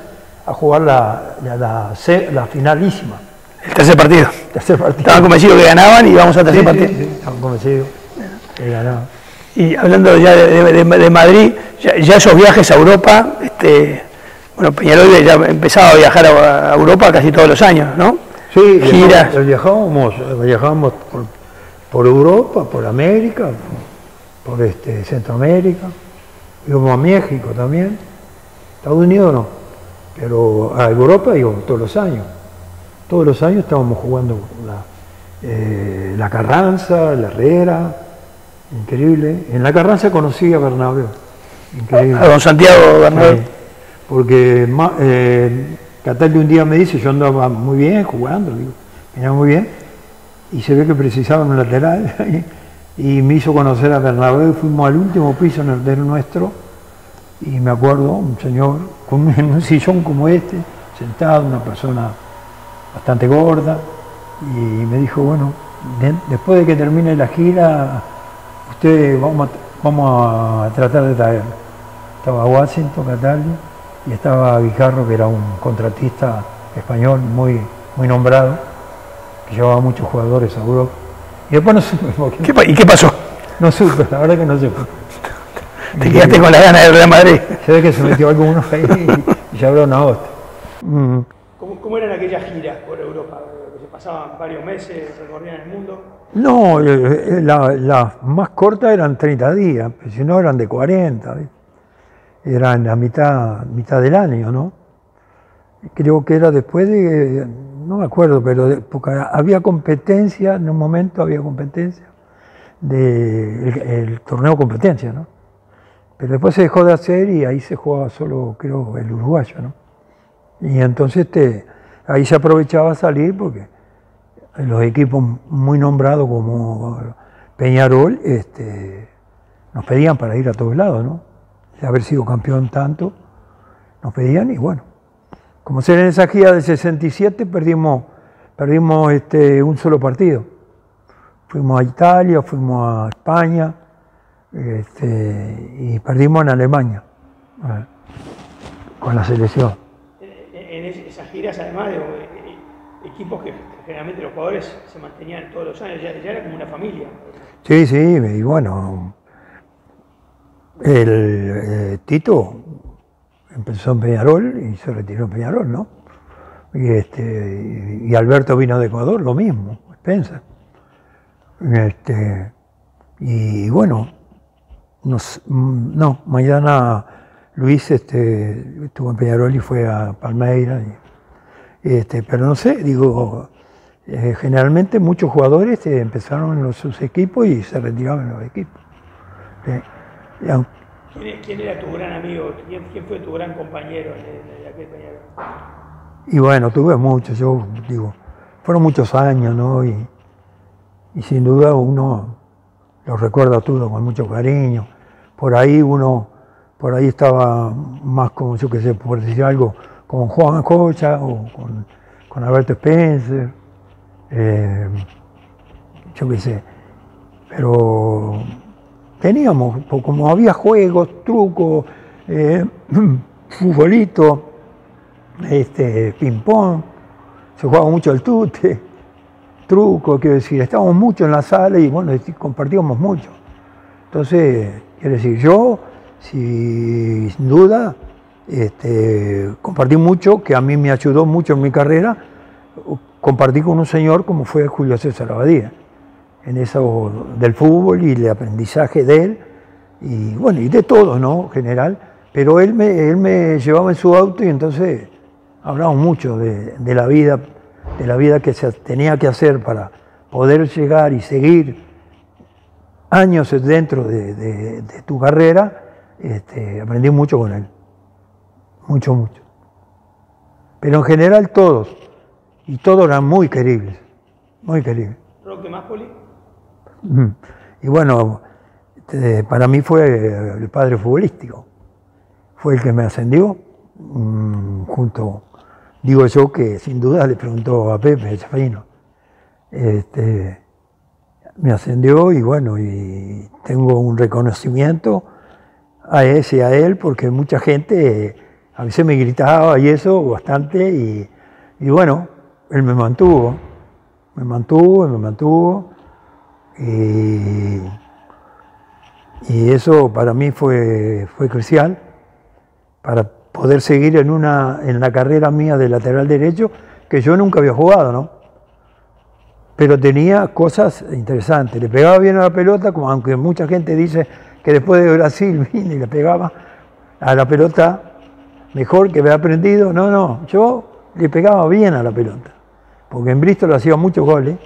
Speaker 2: a jugar la finalísima.
Speaker 1: El tercer partido. Estaban convencidos que ganaban y íbamos al tercer partido.
Speaker 2: Sí, estaban convencidos que ganaban.
Speaker 1: Y hablando ya de Madrid, ya esos viajes a Europa, bueno, Peñarol ya empezaba a viajar a Europa casi todos los años, ¿no?
Speaker 2: Sí,
Speaker 1: giras.
Speaker 2: Viajábamos por Europa, por América, por Centroamérica, íbamos a México también, Estados Unidos no, pero a Europa íbamos todos los años. Todos los años estábamos jugando la Carranza, la Herrera, increíble. En la Carranza conocí a Bernabéu, increíble.
Speaker 1: A don Santiago Bernabéu.
Speaker 2: Sí, porque Cataldi un día me dice, yo andaba muy bien jugando, digo, venía muy bien, y se ve que precisaban un lateral, y me hizo conocer a Bernabéu, fuimos al último piso en el hotel nuestro, y me acuerdo, un señor en un sillón como sentado, una persona bastante gorda, y me dijo, bueno, después de que termine la gira, vamos a tratar de traer. Estaba Washington, Cataldi, y estaba Guijarro, que era un contratista español muy nombrado, que llevaba muchos jugadores a Europa. Y después no supe por qué.
Speaker 1: ¿Y qué pasó?
Speaker 2: No supe, la verdad que no supe.
Speaker 1: Te quedaste con la gana del Real Madrid.
Speaker 2: Se ve que se metió alguno ahí y ya habló una otra.
Speaker 1: ¿Cómo eran aquellas giras por Europa? ¿Se pasaban varios meses, recorrían el mundo?
Speaker 2: No, las más cortas eran 30 días, pero si no eran de 40, ¿ves? Eran a mitad del año, ¿no? Creo que era después no me acuerdo, pero porque había competencia, en un momento había competencia, el torneo competencia, ¿no? Pero después se dejó de hacer y ahí se jugaba solo, creo, el uruguayo, ¿no? Y entonces ahí se aprovechaba a salir porque los equipos muy nombrados como Peñarol nos pedían para ir a todos lados, ¿no? De haber sido campeón tanto, nos pedían y bueno, como ser en esa gira de 67 perdimos un solo partido. Fuimos a Italia, fuimos a España y perdimos en Alemania con la selección.
Speaker 1: En esas giras, además de equipos que generalmente los jugadores se mantenían todos los años, ya era como una familia.
Speaker 2: Sí, y bueno, el Tito empezó en Peñarol y se retiró en Peñarol, ¿no? y Alberto vino de Ecuador, lo mismo, Spencer. Y bueno, no, mañana Luis estuvo en Peñarol y fue a Palmeiras. Pero no sé, digo, generalmente muchos jugadores empezaron en sus equipos y se retiraban en los equipos.
Speaker 1: ¿Quién era tu gran amigo? ¿Quién fue tu gran compañero de aquel Peñarol?
Speaker 2: Y bueno, tuve muchos, yo digo, fueron muchos años, ¿no? Y sin duda uno los recuerda todo con mucho cariño. Por ahí estaba más como, yo qué sé, por decir algo, con Juan Cocha o con Alberto Spencer, yo qué sé. Pero teníamos, como había juegos, trucos, futbolito, ping-pong, se jugaba mucho el tute, truco, quiero decir, estábamos mucho en la sala y bueno, compartíamos mucho. Entonces, quiero decir, yo, sin duda, compartí mucho, que a mí me ayudó mucho en mi carrera, compartí con un señor como fue Julio César Abadía, en eso del fútbol y el aprendizaje de él, y bueno, y de todo, ¿no? En general, pero él me llevaba en su auto y entonces hablábamos mucho de la vida que se tenía que hacer para poder llegar y seguir años dentro de tu carrera. Aprendí mucho con él, mucho. Pero en general todos eran muy queribles, muy queribles.
Speaker 1: ¿Roque Máspoli?
Speaker 2: Y bueno, para mí fue el padre futbolístico, fue el que me ascendió, junto, digo yo que sin duda le preguntó a Pepe Chafino, me ascendió y bueno, y tengo un reconocimiento a ese y a él, porque mucha gente a veces me gritaba y eso bastante, y bueno, él me mantuvo, y eso para mí fue crucial para poder seguir en la carrera mía de lateral derecho, que yo nunca había jugado, ¿no? Pero tenía cosas interesantes, le pegaba bien a la pelota, como aunque mucha gente dice que después de Brasil vine y le pegaba a la pelota mejor que había aprendido, no, yo le pegaba bien a la pelota, porque en Bristol hacía muchos goles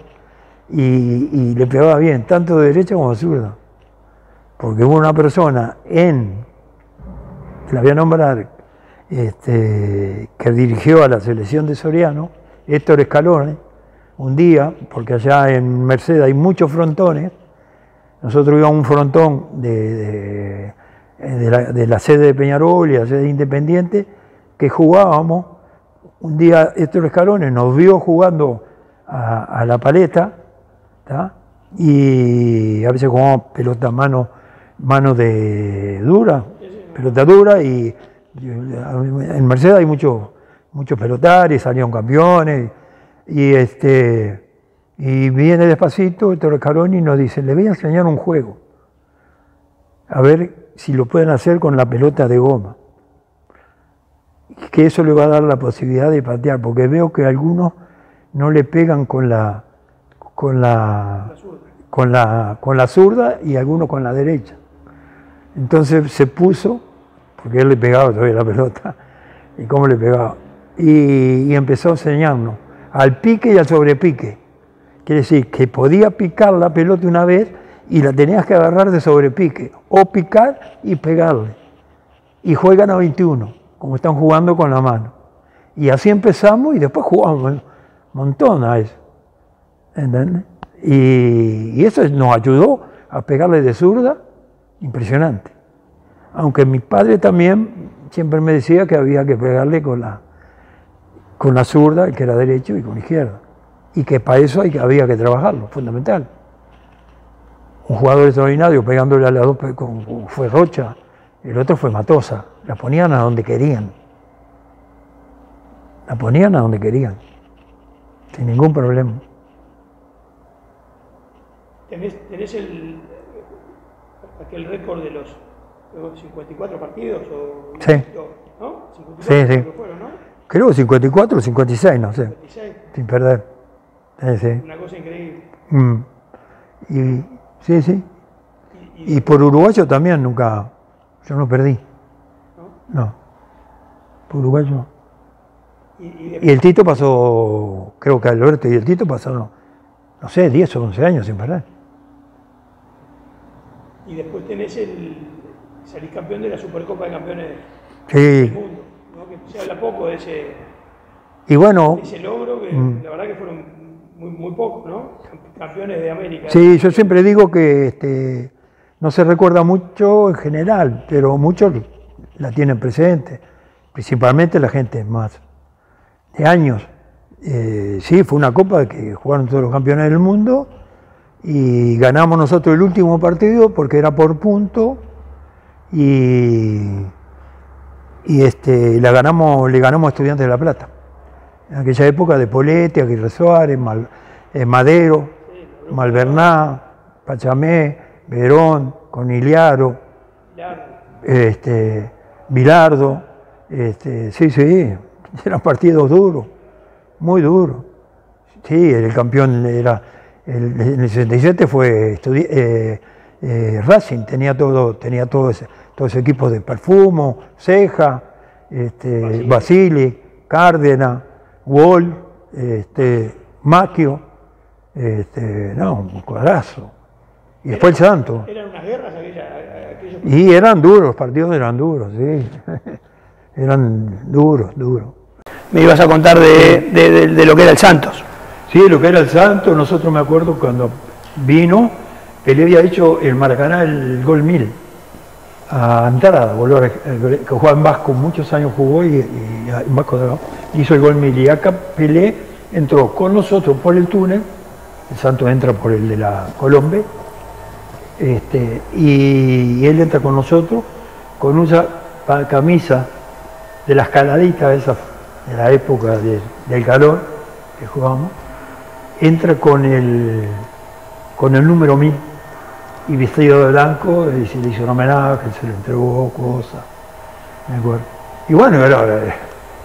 Speaker 2: y le pegaba bien, tanto de derecha como de zurda, porque hubo una persona la voy a nombrar, que dirigió a la selección de Soriano, Héctor Escalone, un día, porque allá en Mercedes hay muchos frontones, nosotros íbamos a un frontón de la sede de Peñarol y la sede de Independiente, que jugábamos, un día Héctor Escalone nos vio jugando a la paleta, ¿tá? Y a veces jugábamos pelota mano de dura, pelota dura, y en Mercedes hay muchos pelotares, salieron campeones, y viene despacito Héctor Escalone y nos dice, le voy a enseñar un juego, a ver si lo pueden hacer con la pelota de goma, que eso le va a dar la posibilidad de patear, porque veo que algunos no le pegan con la zurda y algunos con la derecha. Entonces se puso, porque él le pegaba todavía la pelota, y cómo le pegaba, y empezó a enseñarnos al pique y al sobrepique. Quiere decir que podía picar la pelota una vez y la tenías que agarrar de sobrepique, o picar y pegarle. Y juegan a 21, como están jugando con la mano. Y así empezamos y después jugamos un montón a eso. ¿Entendés? Y eso nos ayudó a pegarle de zurda, impresionante. Aunque mi padre también siempre me decía que había que pegarle con la zurda, el que era derecho, y con la izquierda. Y que para eso había que trabajarlo, fundamental. Un jugador extraordinario pegándole a las dos, fue Rocha, el otro fue Matosa. La ponían a donde querían. Sin ningún problema.
Speaker 1: ¿Tenés aquel récord de los 54 partidos?
Speaker 2: Sí.
Speaker 1: ¿No? 54
Speaker 2: sí.
Speaker 1: fueron, ¿no?
Speaker 2: creo 54 o 56, no sé,
Speaker 1: 56.
Speaker 2: sin perder. Sí.
Speaker 1: Una cosa increíble.
Speaker 2: Y sí, sí. Y por uruguayo también nunca, yo no perdí. No. Por uruguayo. Y el Tito pasó, creo que Alberto y el Tito pasaron, no sé, 10 o 11 años sin perder.
Speaker 1: Y después tenés salís campeón de la Supercopa de Campeones
Speaker 2: Sí.
Speaker 1: del Mundo, ¿no? Que se habla poco de ese,
Speaker 2: Y bueno,
Speaker 1: ese logro, que la verdad que fueron muy pocos, ¿no? Campeones de América.
Speaker 2: sí, yo siempre digo que no se recuerda mucho en general, pero muchos la tienen presente, principalmente la gente más de años. Sí, fue una copa que jugaron todos los campeones del mundo y ganamos nosotros el último partido porque era por punto y le ganamos a Estudiantes de La Plata. En aquella época de Poletti, Aguirre Suárez, Madero, Malverná, Pachamé, Verón, Conigliaro, Bilardo, sí, eran partidos duros, muy duros. Sí, el campeón era, en el 67 fue Racing, tenía todo ese equipo de Perfumo, Ceja, Basili, Cárdenas, Wall, Macchio, un cuadrazo. Y después el Santo.
Speaker 1: ¿Eran unas guerras aquellos?
Speaker 2: Y eran duros, los partidos eran duros, sí. Eran duros.
Speaker 1: Me ibas a contar de lo que era el Santos.
Speaker 2: Sí, lo que era el Santos, nosotros me acuerdo cuando vino, él había hecho el Maracaná el gol 1000 a Andrada, que jugaba en Vasco, muchos años jugó y en Vasco de Gama, hizo el gol 1000 y acá Pelé entró con nosotros por el túnel, el Santos entra por el de la Colombe, y él entra con nosotros con una camisa de las caladitas esas de la época del calor que jugábamos, entra con el número 1000 y vestido de blanco, y se le hizo un homenaje, se le entregó cosas, me acuerdo. Y bueno,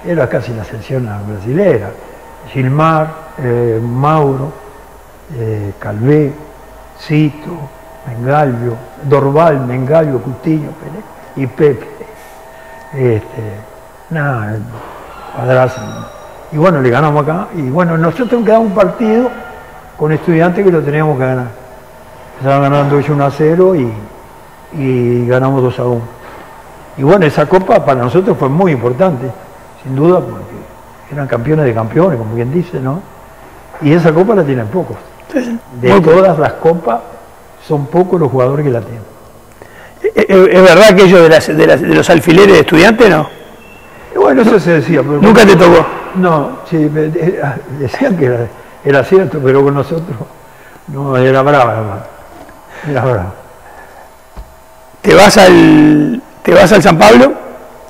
Speaker 2: era casi la selección brasilera, Gilmar, Mauro, Calvé, Cito, Mengalvio, Dorval, Mengalvio, Coutinho, Pelé y Pepe. Cuadrazo. Y bueno, le ganamos acá, y bueno, nosotros quedamos un partido con Estudiantes que lo teníamos que ganar. Estaban ganando ellos 1-0 y ganamos 2-1. Y bueno, esa copa para nosotros fue muy importante, sin duda, porque eran campeones de campeones, como quien dice, ¿no? Y esa copa la tienen pocos. De todas las copas, son pocos los jugadores que la tienen.
Speaker 1: ¿Es verdad aquello de los alfileres de Estudiantes, no?
Speaker 2: Y bueno, eso se decía. Pero
Speaker 1: ¿Nunca te tocó?
Speaker 2: No, sí, decían que era cierto, pero con nosotros no, era brava, hermano. Era brava.
Speaker 1: ¿Te vas al San Pablo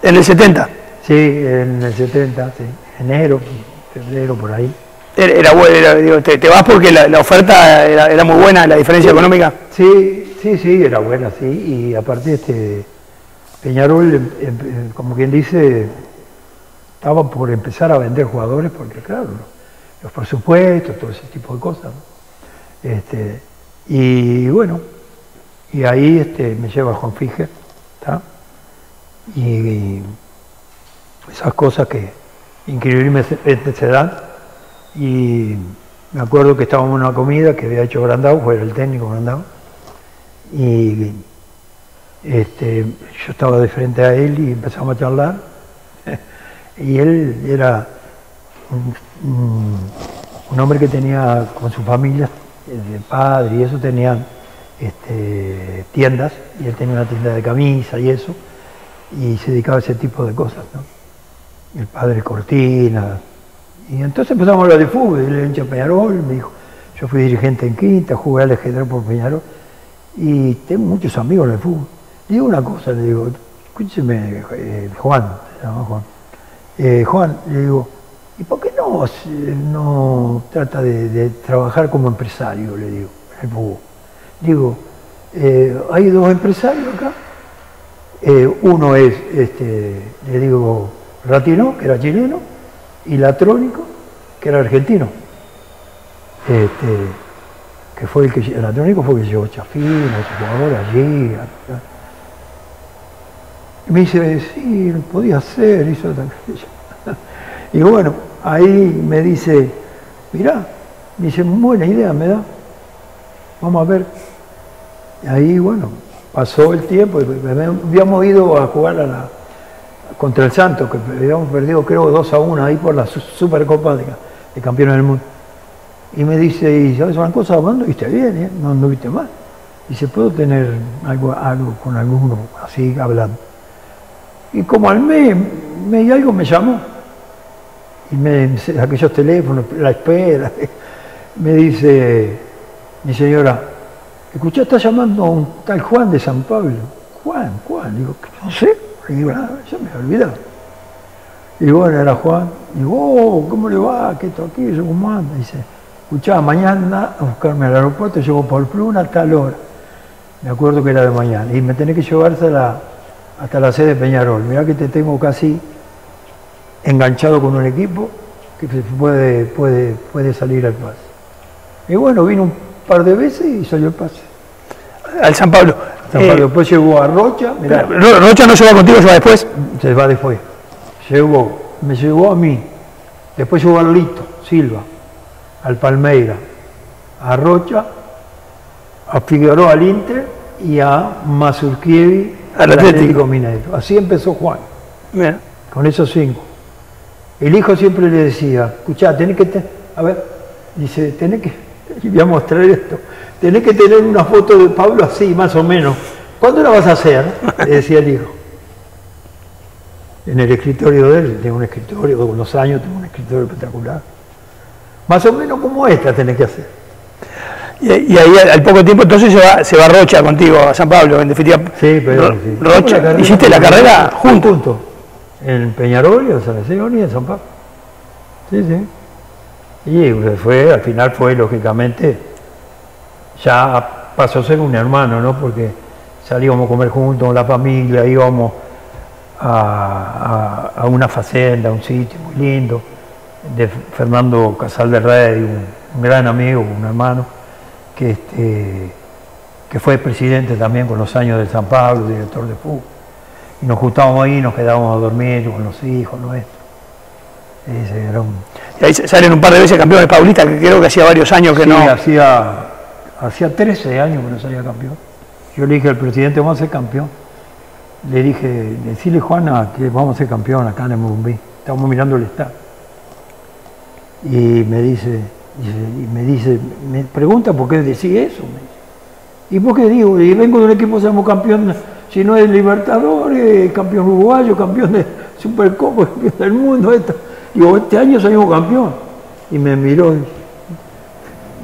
Speaker 1: en el 70?
Speaker 2: Sí, en el 70, sí. Enero, febrero, por ahí.
Speaker 1: Era bueno, digo, te vas porque la oferta era muy buena, la diferencia económica.
Speaker 2: Sí, era buena, sí. Y aparte Peñarol, como quien dice, estaba por empezar a vender jugadores porque, claro, los presupuestos, todo ese tipo de cosas, ¿no? Y bueno, y ahí me lleva Juan Figer, ¿tá? Y esas cosas que increíblemente se dan. Y me acuerdo que estábamos en una comida que había hecho Brandao, fue el técnico Brandao, y yo estaba de frente a él y empezamos a charlar, y él era un hombre que tenía con su familia, de padre y eso, tenían tiendas, y él tenía una tienda de camisa y eso, y se dedicaba a ese tipo de cosas, ¿no? El padre Cortina. Y entonces empezamos a hablar de fútbol, él era hincha Peñarol, me dijo, yo fui dirigente en Quinta, jugué al ajedrez por Peñarol, y tengo muchos amigos en el fútbol. Le digo una cosa, le digo, escúcheme, Juan, se llama Juan, Juan, le digo, ¿y por qué no trata de trabajar como empresario, le digo, en el fútbol? Digo, hay dos empresarios acá, uno es, le digo, Ratino, que era chileno, y Latrónico, que era argentino, que fue el Latrónico fue el que llevó Chafino, ese jugador allí. Y me dice, sí, lo podía hacer, hizo aquello. Y bueno, ahí me dice, mirá, me dice, buena idea me da, vamos a ver. Y ahí, bueno, pasó el tiempo, habíamos ido a jugar contra el Santos, que habíamos perdido creo 2-1 ahí por la Supercopa de Campeones del Mundo. Y me dice, ¿y sabes una cosa? ¿No anduviste bien? ¿No anduviste mal? Dice, ¿puedo tener algo con alguno así hablando? Y como al mes y algo me llamó. Y aquellos teléfonos, la espera. Me dice, mi señora, escuché, está llamando a un tal Juan de San Pablo. Juan. Digo, no sé. Y digo, ya me he olvidado. Y bueno, era Juan. Digo, oh, ¿cómo le va? ¿Qué esto aquí? Yo, ¿cómo anda? Dice, escuchá, mañana a buscarme al aeropuerto, llego por Pluna a tal hora. Me acuerdo que era de mañana. Y me tenés que llevar hasta la sede de Peñarol. Mirá que te tengo casi enganchado con un equipo que puede salir al pase. Y bueno, vino un par de veces y salió el pase.
Speaker 1: Al San Pablo.
Speaker 2: Después llegó a Rocha. Mirá,
Speaker 1: ¿Rocha no se va contigo, se va después?
Speaker 2: Se va después. Me llegó a mí. Después llegó a Lolito Silva, al Palmeira, a Rocha, a Figueroa al Inter y a Mazurkiewicz al Atlético Mineiro. Así empezó Juan.
Speaker 1: Bien.
Speaker 2: Con esos 5. El hijo siempre le decía, escuchá, tenés que... A ver, dice, tenés que... Y voy a mostrar esto. Tenés que tener una foto de Pablo así, más o menos. ¿Cuándo la vas a hacer? Le decía el hijo. En el escritorio de él, tengo un escritorio, con los años tengo un escritorio espectacular. Más o menos como esta tenés que hacer.
Speaker 1: Y ahí al poco tiempo entonces se va Rocha contigo a San Pablo, en definitiva.
Speaker 2: Sí, pero sí.
Speaker 1: Rocha, ¿hiciste la carrera juntos?
Speaker 2: En Peñarol y en Salesión y en San Pablo. Sí. Y al final fue, lógicamente, ya pasó a ser un hermano, ¿no? Porque salíamos a comer juntos con la familia, íbamos a una facenda, a un sitio muy lindo, de Fernando Casal de Rey, un gran amigo, un hermano, que fue presidente también con los años de San Pablo, director de fútbol. Y nos juntábamos ahí, nos quedábamos a dormir con los hijos nuestros.
Speaker 1: Y ahí salen un par de veces campeones paulistas, que creo que hacía varios años que
Speaker 2: sí,
Speaker 1: no.
Speaker 2: Hacía 13 años que no salía campeón. Yo le dije al presidente, vamos a ser campeón. Le dije, decirle Juana que vamos a ser campeón acá en el Murumbí. Estamos mirando el estadio. Y me pregunta por qué decía eso. ¿Y por qué digo? Y vengo de un equipo que seamos campeón, si no es Libertadores, campeón uruguayo, campeón de Supercopa, campeón del mundo. Digo, este año salimos campeón. Y me miró,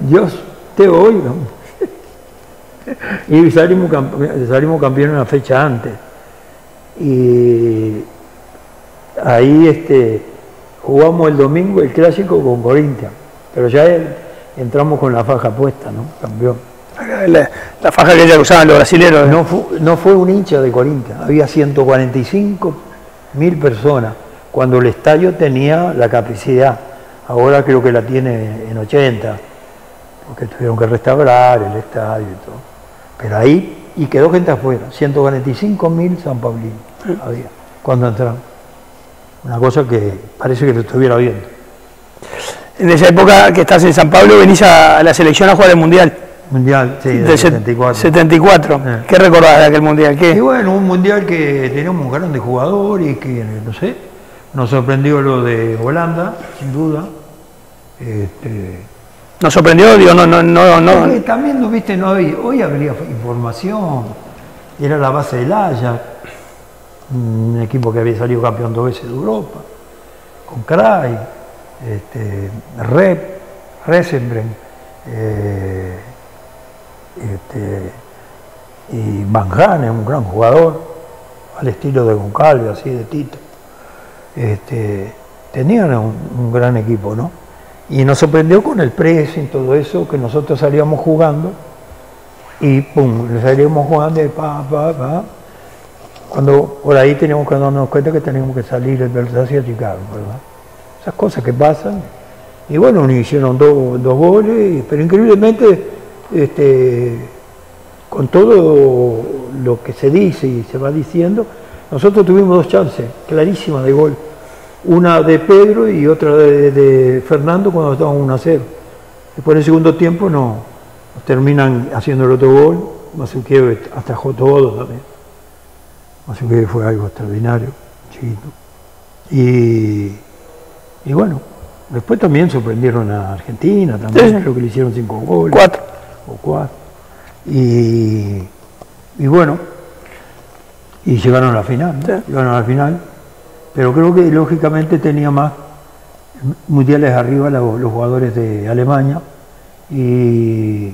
Speaker 2: Dios te oiga. Y salimos campeón una fecha antes. Y ahí jugamos el domingo el clásico con Corinthians, pero ya entramos con la faja puesta, ¿no? Campeón.
Speaker 1: La faja que ya usaban los brasileños.
Speaker 2: No fue un hincha de Corinthians, había 145.000 personas, cuando el estadio tenía la capacidad, ahora creo que la tiene en 80, porque tuvieron que restaurar el estadio y todo. Pero ahí, y quedó gente afuera, 145.000 sanpaulinos había, cuando entramos. Una cosa que parece que lo estuviera viendo.
Speaker 1: En esa época que estás en San Pablo, venís a la selección a jugar el Mundial.
Speaker 2: Mundial, sí, del 74.
Speaker 1: 74. ¿Qué recordás de aquel Mundial?
Speaker 2: Y bueno, un Mundial que teníamos grandes jugadores y que, no sé, nos sorprendió lo de Holanda, sin duda.
Speaker 1: ¿Nos sorprendió? Digo, no.
Speaker 2: También, ¿no viste? No había, hoy habría información, era la base del Ajax, un equipo que había salido campeón 2 veces de Europa, con Cray, Resenbren, y Van Ganen, un gran jugador, al estilo de Goncalves, así de Tito. Tenían un gran equipo, ¿no? Y nos sorprendió con el pressing, todo eso, que nosotros salíamos jugando y pum, salíamos jugando de cuando por ahí teníamos que darnos cuenta que teníamos que salir del Versace a Chicago, ¿verdad? esas cosas que pasan. Y bueno, nos hicieron dos goles, pero increíblemente, con todo lo que se dice y se va diciendo, nosotros tuvimos dos chances clarísimas de gol. Una de Pedro y otra de Fernando cuando estábamos 1-0. Después en el segundo tiempo nos terminan haciendo el otro gol. Mazzucchelli atajó todo también. Mazzucchelli fue algo extraordinario, chiquito. Y bueno, después también sorprendieron a Argentina, también sí. Creo que le hicieron 5 goles.
Speaker 1: 4.
Speaker 2: O 4. Y bueno, y llegaron a la final, ¿no? Sí. Llegaron a la final, pero creo que lógicamente tenía más mundiales arriba los jugadores de Alemania y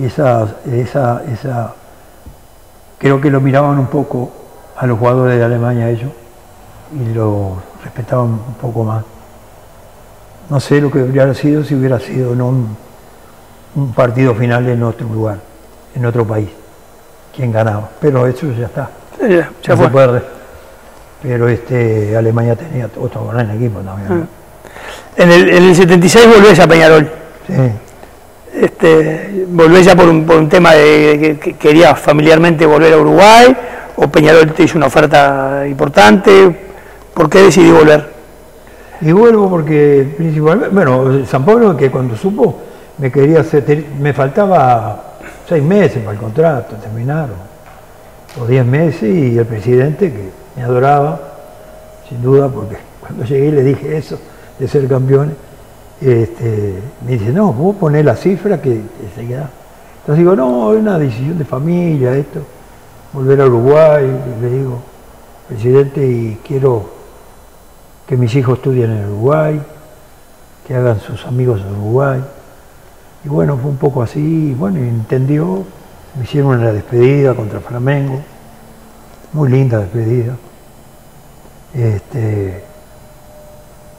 Speaker 2: esa creo que lo miraban un poco a los jugadores de Alemania ellos y lo respetaban un poco más. No sé lo que hubiera sido si hubiera sido no un partido final en otro lugar, en otro país, quién ganaba, pero eso ya está,
Speaker 1: ya
Speaker 2: no se pierde. Pero Alemania tenía otro gran equipo también.
Speaker 1: En el 76 volvés a Peñarol.
Speaker 2: Sí.
Speaker 1: ¿Volvés ya por un tema de que querías familiarmente volver a Uruguay o Peñarol te hizo una oferta importante? ¿Por qué decidí volver?
Speaker 2: Y vuelvo porque principalmente, bueno, San Pablo, que cuando supo me quería hacer, me faltaba 6 meses para el contrato, terminar, o 10 meses, y el presidente, que me adoraba, sin duda, porque cuando llegué le dije eso, de ser campeones, me dice, no, vos ponés la cifra que se queda. Entonces digo, no, es una decisión de familia esto, volver a Uruguay, y le digo, presidente, y quiero que mis hijos estudien en Uruguay, que hagan sus amigos en Uruguay. Y bueno, fue un poco así, y bueno, entendió, me hicieron una despedida contra Flamengo, muy linda despedida.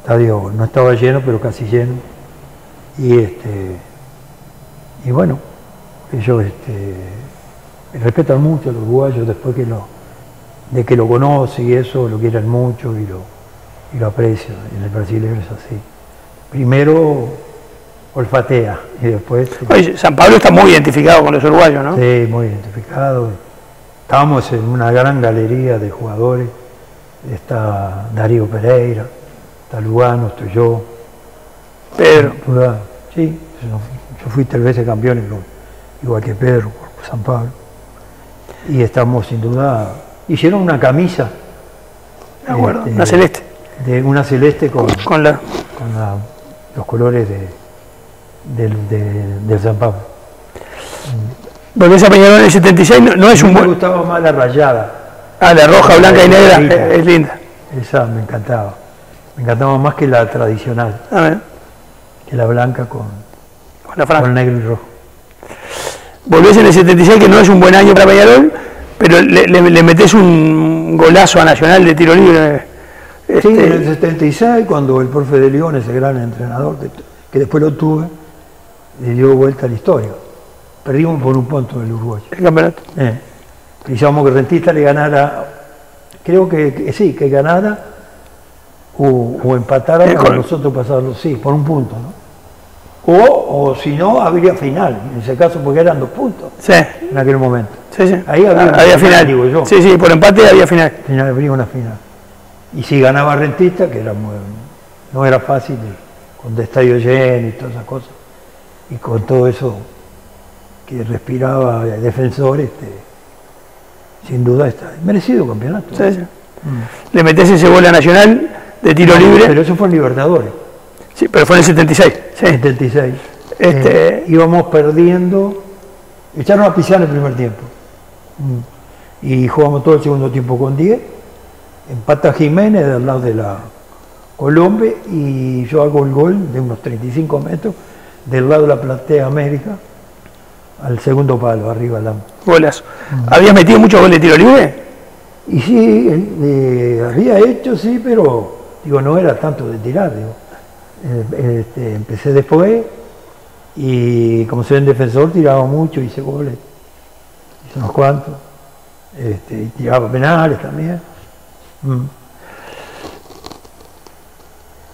Speaker 2: Estadio no estaba lleno, pero casi lleno. Y bueno, ellos me respetan mucho a los uruguayos después de que lo conocen y eso, lo quieren mucho y lo aprecian. En el brasileño es así. Primero olfatea y después...
Speaker 1: Oye, San Pablo está muy identificado con los uruguayos, ¿no?
Speaker 2: Sí, muy identificado. Estábamos en una gran galería de jugadores. Está Darío Pereira, está Lugano, estoy yo.
Speaker 1: Pedro.
Speaker 2: Sí, yo fui 3 veces campeón, igual que Pedro, por San Pablo. Y estamos sin duda... Hicieron una camisa.
Speaker 1: De acuerdo, una celeste.
Speaker 2: Una celeste con los colores del San Pablo.
Speaker 1: Volvés a Peñarol en el 76, no es un buen...
Speaker 2: Me gustaba más la rayada.
Speaker 1: Ah, la roja, blanca y negra, es linda.
Speaker 2: Esa me encantaba. Me encantaba más que la tradicional.
Speaker 1: A ver.
Speaker 2: Que la blanca con
Speaker 1: la franja.
Speaker 2: Con negro y rojo.
Speaker 1: Volvés en el 76, que no es un buen año para Peñarol, pero le metés un golazo a Nacional de tiro libre.
Speaker 2: Sí, en el 76, cuando el profe de León, ese gran entrenador, que después lo tuve, le dio vuelta a la historia. Perdimos por un punto del Uruguay.
Speaker 1: El campeonato.
Speaker 2: Queríamos que Rentista le ganara, creo que sí, que ganara o empatara para nosotros pasarlo, sí, por un punto, ¿no? O si no, habría final, en ese caso, porque eran 2 puntos.
Speaker 1: Sí.
Speaker 2: En aquel momento.
Speaker 1: Sí, sí.
Speaker 2: Ahí había
Speaker 1: final,
Speaker 2: digo yo.
Speaker 1: Sí, sí, por empate había final.
Speaker 2: Habría una final. Y si ganaba Rentista, que era no era fácil, con el estadio lleno y todas esas cosas, y con todo eso que respiraba el Defensor, sin duda está merecido campeonato.
Speaker 1: Sí, sí. Le metés ese gol a Nacional de tiro libre.
Speaker 2: Pero eso fue en Libertadores.
Speaker 1: Sí, pero fue en el 76. Sí.
Speaker 2: 76. Íbamos perdiendo, echaron a pisar el primer tiempo. Y jugamos todo el segundo tiempo con 10. Empata Jiménez del lado de la Colombia y yo hago el gol de unos 35 metros del lado de la platea América al segundo palo, arriba del AMP.
Speaker 1: Golazo. ¿Habías metido muchos goles de tiro libre?
Speaker 2: Y sí, había hecho, sí, pero digo, no era tanto de tirar. Digo. Empecé después y como soy un defensor tiraba mucho, hice goles, hice unos cuantos, y tiraba penales también.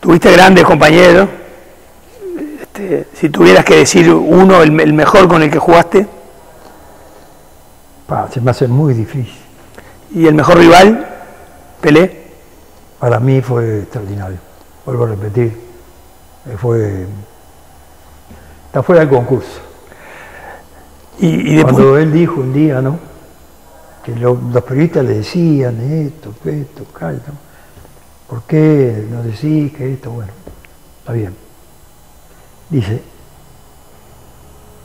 Speaker 1: Tuviste grandes compañeros. Si tuvieras que decir uno, el mejor con el que jugaste.
Speaker 2: Se me hace muy difícil.
Speaker 1: ¿Y el mejor rival? Pelé.
Speaker 2: Para mí fue extraordinario. Vuelvo a repetir. Está fuera del concurso. Cuando él dijo un día, ¿no? Que los periodistas le decían esto, calma. ¿Por qué no decís que esto? Bueno, está bien. Dice,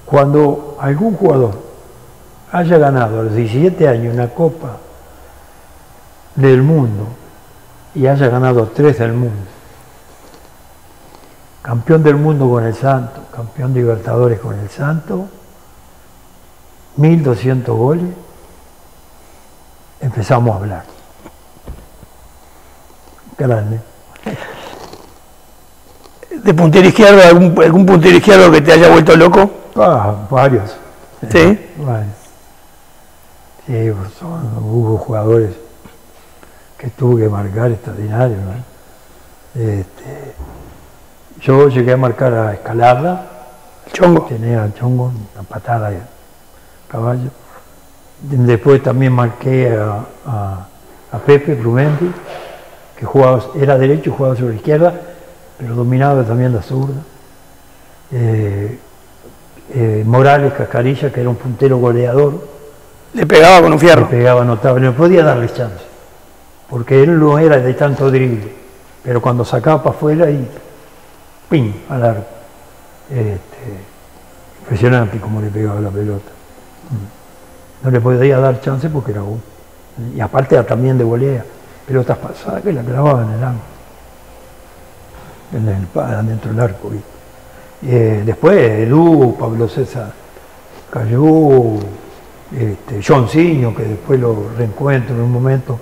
Speaker 2: cuando algún jugador haya ganado a los 17 años una Copa del Mundo y haya ganado 3 del mundo, campeón del mundo con el Santo, campeón de Libertadores con el Santo, 1200 goles, empezamos a hablar. Grande.
Speaker 1: ¿De puntero izquierdo, algún puntero izquierdo que te haya vuelto loco?
Speaker 2: Varios.
Speaker 1: ¿Sí?
Speaker 2: Varios. Sí, hubo jugadores que tuve que marcar extraordinarios, ¿no? Yo llegué a marcar a Escalarda.
Speaker 1: Chongo.
Speaker 2: Tenía al Chongo, una patada de caballo. Después también marqué a Pepe Frumendi, que era derecho y jugaba sobre la izquierda, pero dominaba también la zurda. Morales Cascarilla, que era un puntero goleador.
Speaker 1: Le pegaba con un fierro.
Speaker 2: Le pegaba notable, no podía darle chance, porque él no era de tanto drible, pero cuando sacaba para afuera y ¡pim! Al arco. Impresionante cómo le pegaba la pelota. No le podía dar chance porque era uno. Y aparte también de volea, pelotas pasadas que la clavaban en el ángulo, dentro del arco. Después Edu, Pablo César Cayó, Jonciño, que después lo reencuentro en un momento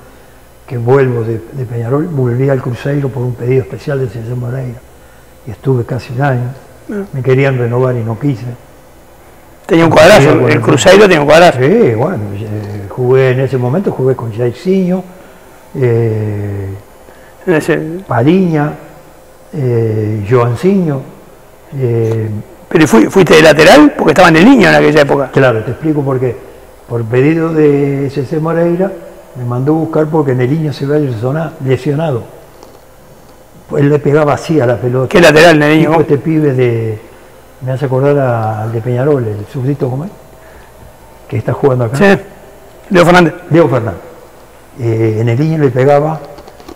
Speaker 2: que vuelvo de Peñarol, volví al Cruzeiro por un pedido especial de César Moreira y estuve casi un año. Me querían renovar y no quise.
Speaker 1: Tenía un cuadrazo, el Cruzeiro tenía un cuadrazo.
Speaker 2: Sí, bueno, jugué en ese momento, jugué con Jairzinho, Pariña, Joanciño.
Speaker 1: ¿Pero fuiste de lateral? Porque estaba en el Niño en aquella época.
Speaker 2: Claro, te explico por qué. Por pedido de C.C. Moreira, me mandó a buscar porque en el Niño se había lesionado. Él le pegaba así a la pelota.
Speaker 1: ¿Qué lateral en el Niño?
Speaker 2: Este pibe me hace acordar al de Peñarol, el zurdito, ¿cómo es? Que está jugando acá.
Speaker 1: Sí, Leo Fernández.
Speaker 2: Leo Fernández. En el Niño le pegaba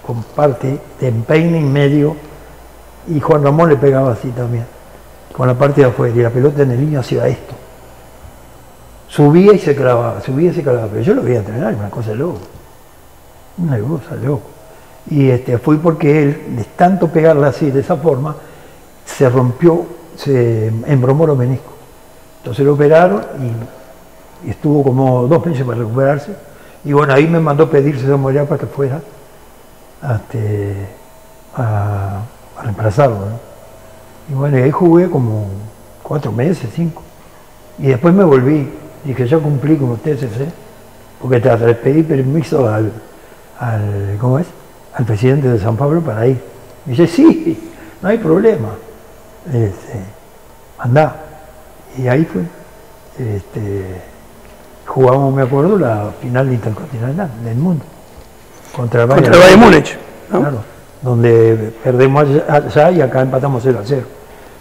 Speaker 2: con parte de empeine en medio y Juan Ramón le pegaba así también, con la parte de afuera, y la pelota en el Niño hacía esto. Subía y se clavaba, pero yo lo veía entrenar, una cosa loca. Una cosa loca. Y fui porque él, de tanto pegarla así, de esa forma, se rompió, se embromó los meniscos. Entonces lo operaron y estuvo como 2 meses para recuperarse. Y bueno, ahí me mandó pedirse de Moreira para que fuera a reemplazarlo, ¿no? Y bueno, y ahí jugué como 4 meses, 5. Y después me volví. Dije, yo cumplí con ustedes, porque te pedí permiso al presidente de San Pablo para ir. Me dice, sí, no hay problema. Andá. Y ahí fue. Jugamos, me acuerdo, la final intercontinental del mundo. Contra el
Speaker 1: Bayern Múnich, ¿no?
Speaker 2: Claro, donde perdemos allá y acá empatamos 0-0.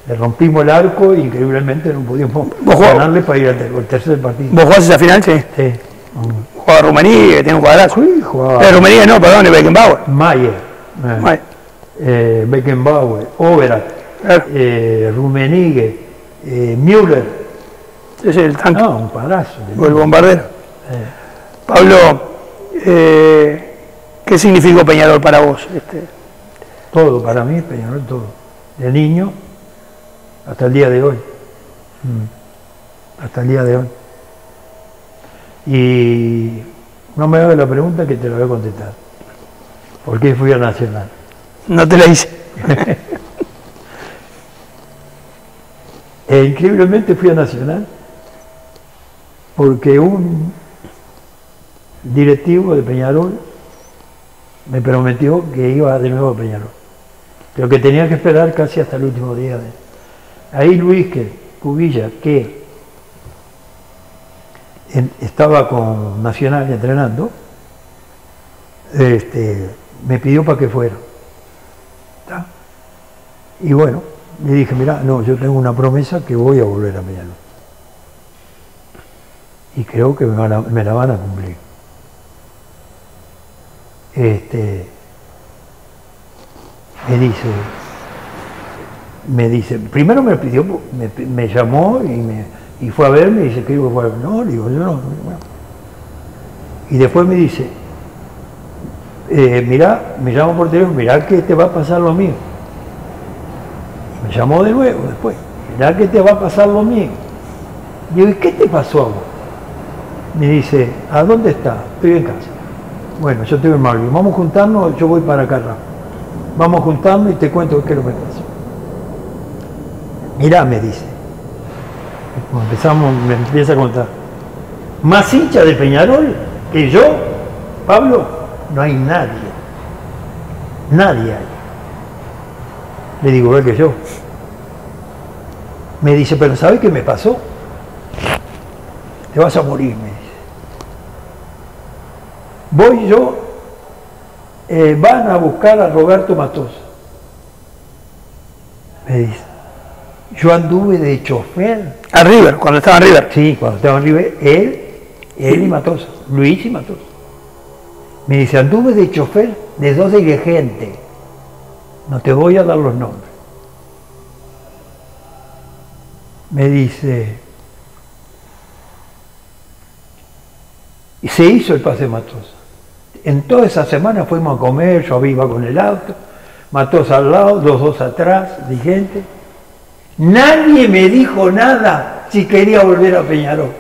Speaker 2: Le rompimos el arco y increíblemente no pudimos ganarle para ir al tercer partido.
Speaker 1: ¿Vos jugás esa final? Sí.
Speaker 2: Sí.
Speaker 1: Jugaba Rumenigge, que tiene un cuadrazo.
Speaker 2: Sí, jugaba.
Speaker 1: Rumenigge no, perdón, es Beckenbauer.
Speaker 2: Mayer. Beckenbauer, Overath, Rumenigge, Müller.
Speaker 1: Ese es el tanque.
Speaker 2: No, un cuadrazo.
Speaker 1: O el bombardero. Pablo, ¿qué significó Peñarol para vos?
Speaker 2: Todo, para mí Peñarol todo. De niño hasta el día de hoy. Hasta el día de hoy. Y no me hagas la pregunta que te la voy a contestar. ¿Por qué fui a Nacional?
Speaker 1: No te la hice.
Speaker 2: Increíblemente fui a Nacional porque un directivo de Peñarol me prometió que iba de nuevo a Peñarol. pero que tenía que esperar casi hasta el último día. Ahí Luis Cubilla, que estaba con Nacional entrenando, me pidió para que fuera. ¿Está? Y bueno, le dije, mirá, no, yo tengo una promesa que voy a volver a Peñarol. Y creo que me la van a cumplir. Me dice, primero me pidió, me llamó y fue a verme y dice, ¿qué digo? No, digo, yo no. Bueno. Y después me dice, mirá, me llamo por teléfono, mirá que te va a pasar lo mío. Me llamó de nuevo después, mirá que te va a pasar lo mío. Digo, ¿y qué te pasó a vos? Me dice, ¿a dónde estás? Estoy en casa. Bueno, yo estoy en Malvin, vamos a juntarnos, yo voy para acá rápido. Vamos a juntarnos y te cuento qué es lo que pasó. Mirá, me dice. Cuando empezamos, me empieza a contar. Más hincha de Peñarol que yo, Pablo, no hay nadie. Nadie hay. Le digo, igual que yo. Me dice, pero ¿sabes qué me pasó? Te vas a morir, me dice. Voy yo, van a buscar a Roberto Matosa. Me dice, yo anduve de chofer.
Speaker 1: A River, cuando estaba en River.
Speaker 2: Sí, cuando estaba en River, él y Matosa, Luis y Matosa. Me dice, anduve de chofer de 2 dirigentes. No te voy a dar los nombres. Me dice, y se hizo el pase de Matosa. En toda esa semana fuimos a comer, yo iba con el auto, Matosa al lado, los dos atrás, dirigentes. Nadie me dijo nada si quería volver a Peñarol.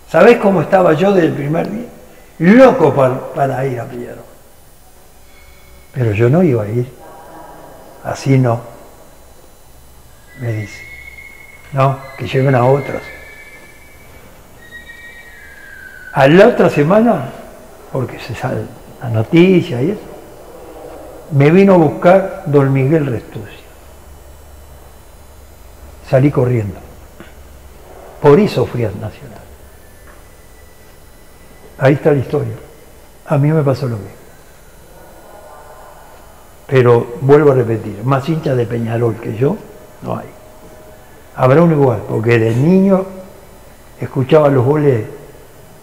Speaker 2: ¿Sabés cómo estaba yo desde el primer día? Loco para ir a Peñarol. Pero yo no iba a ir. Así no. Me dice. No, que lleven a otros. A la otra semana, porque se sale la noticia y eso, me vino a buscar don Miguel Restuccio. Salí corriendo. Por eso fui al Nacional. Ahí está la historia. A mí me pasó lo mismo. Pero vuelvo a repetir, más hinchas de Peñarol que yo, no hay. Habrá un igual, porque de niño escuchaba los goles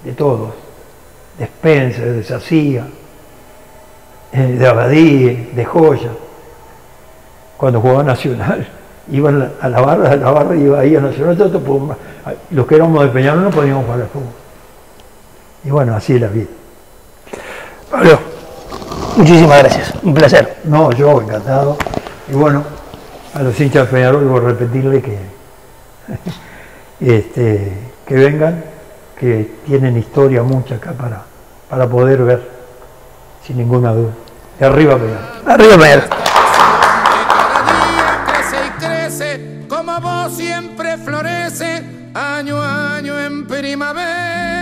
Speaker 2: de todos, de Spencer, de Sacía, de Abadí, de Joya. Cuando jugaba Nacional, iban a la barra iba ahí a Nacional, los que éramos de Peñarol no podíamos jugar al fútbol. Y bueno, así es la vida.
Speaker 1: Pablo, muchísimas gracias, un placer.
Speaker 2: No, yo encantado. Y bueno, a los hinchas de Peñarol voy a repetirle que vengan, que tienen historia mucha acá para poder ver, sin ninguna duda. De arriba Peñarol.
Speaker 1: Arriba Peñarol.
Speaker 3: Crece y crece, como vos siempre florece, año a año en primavera.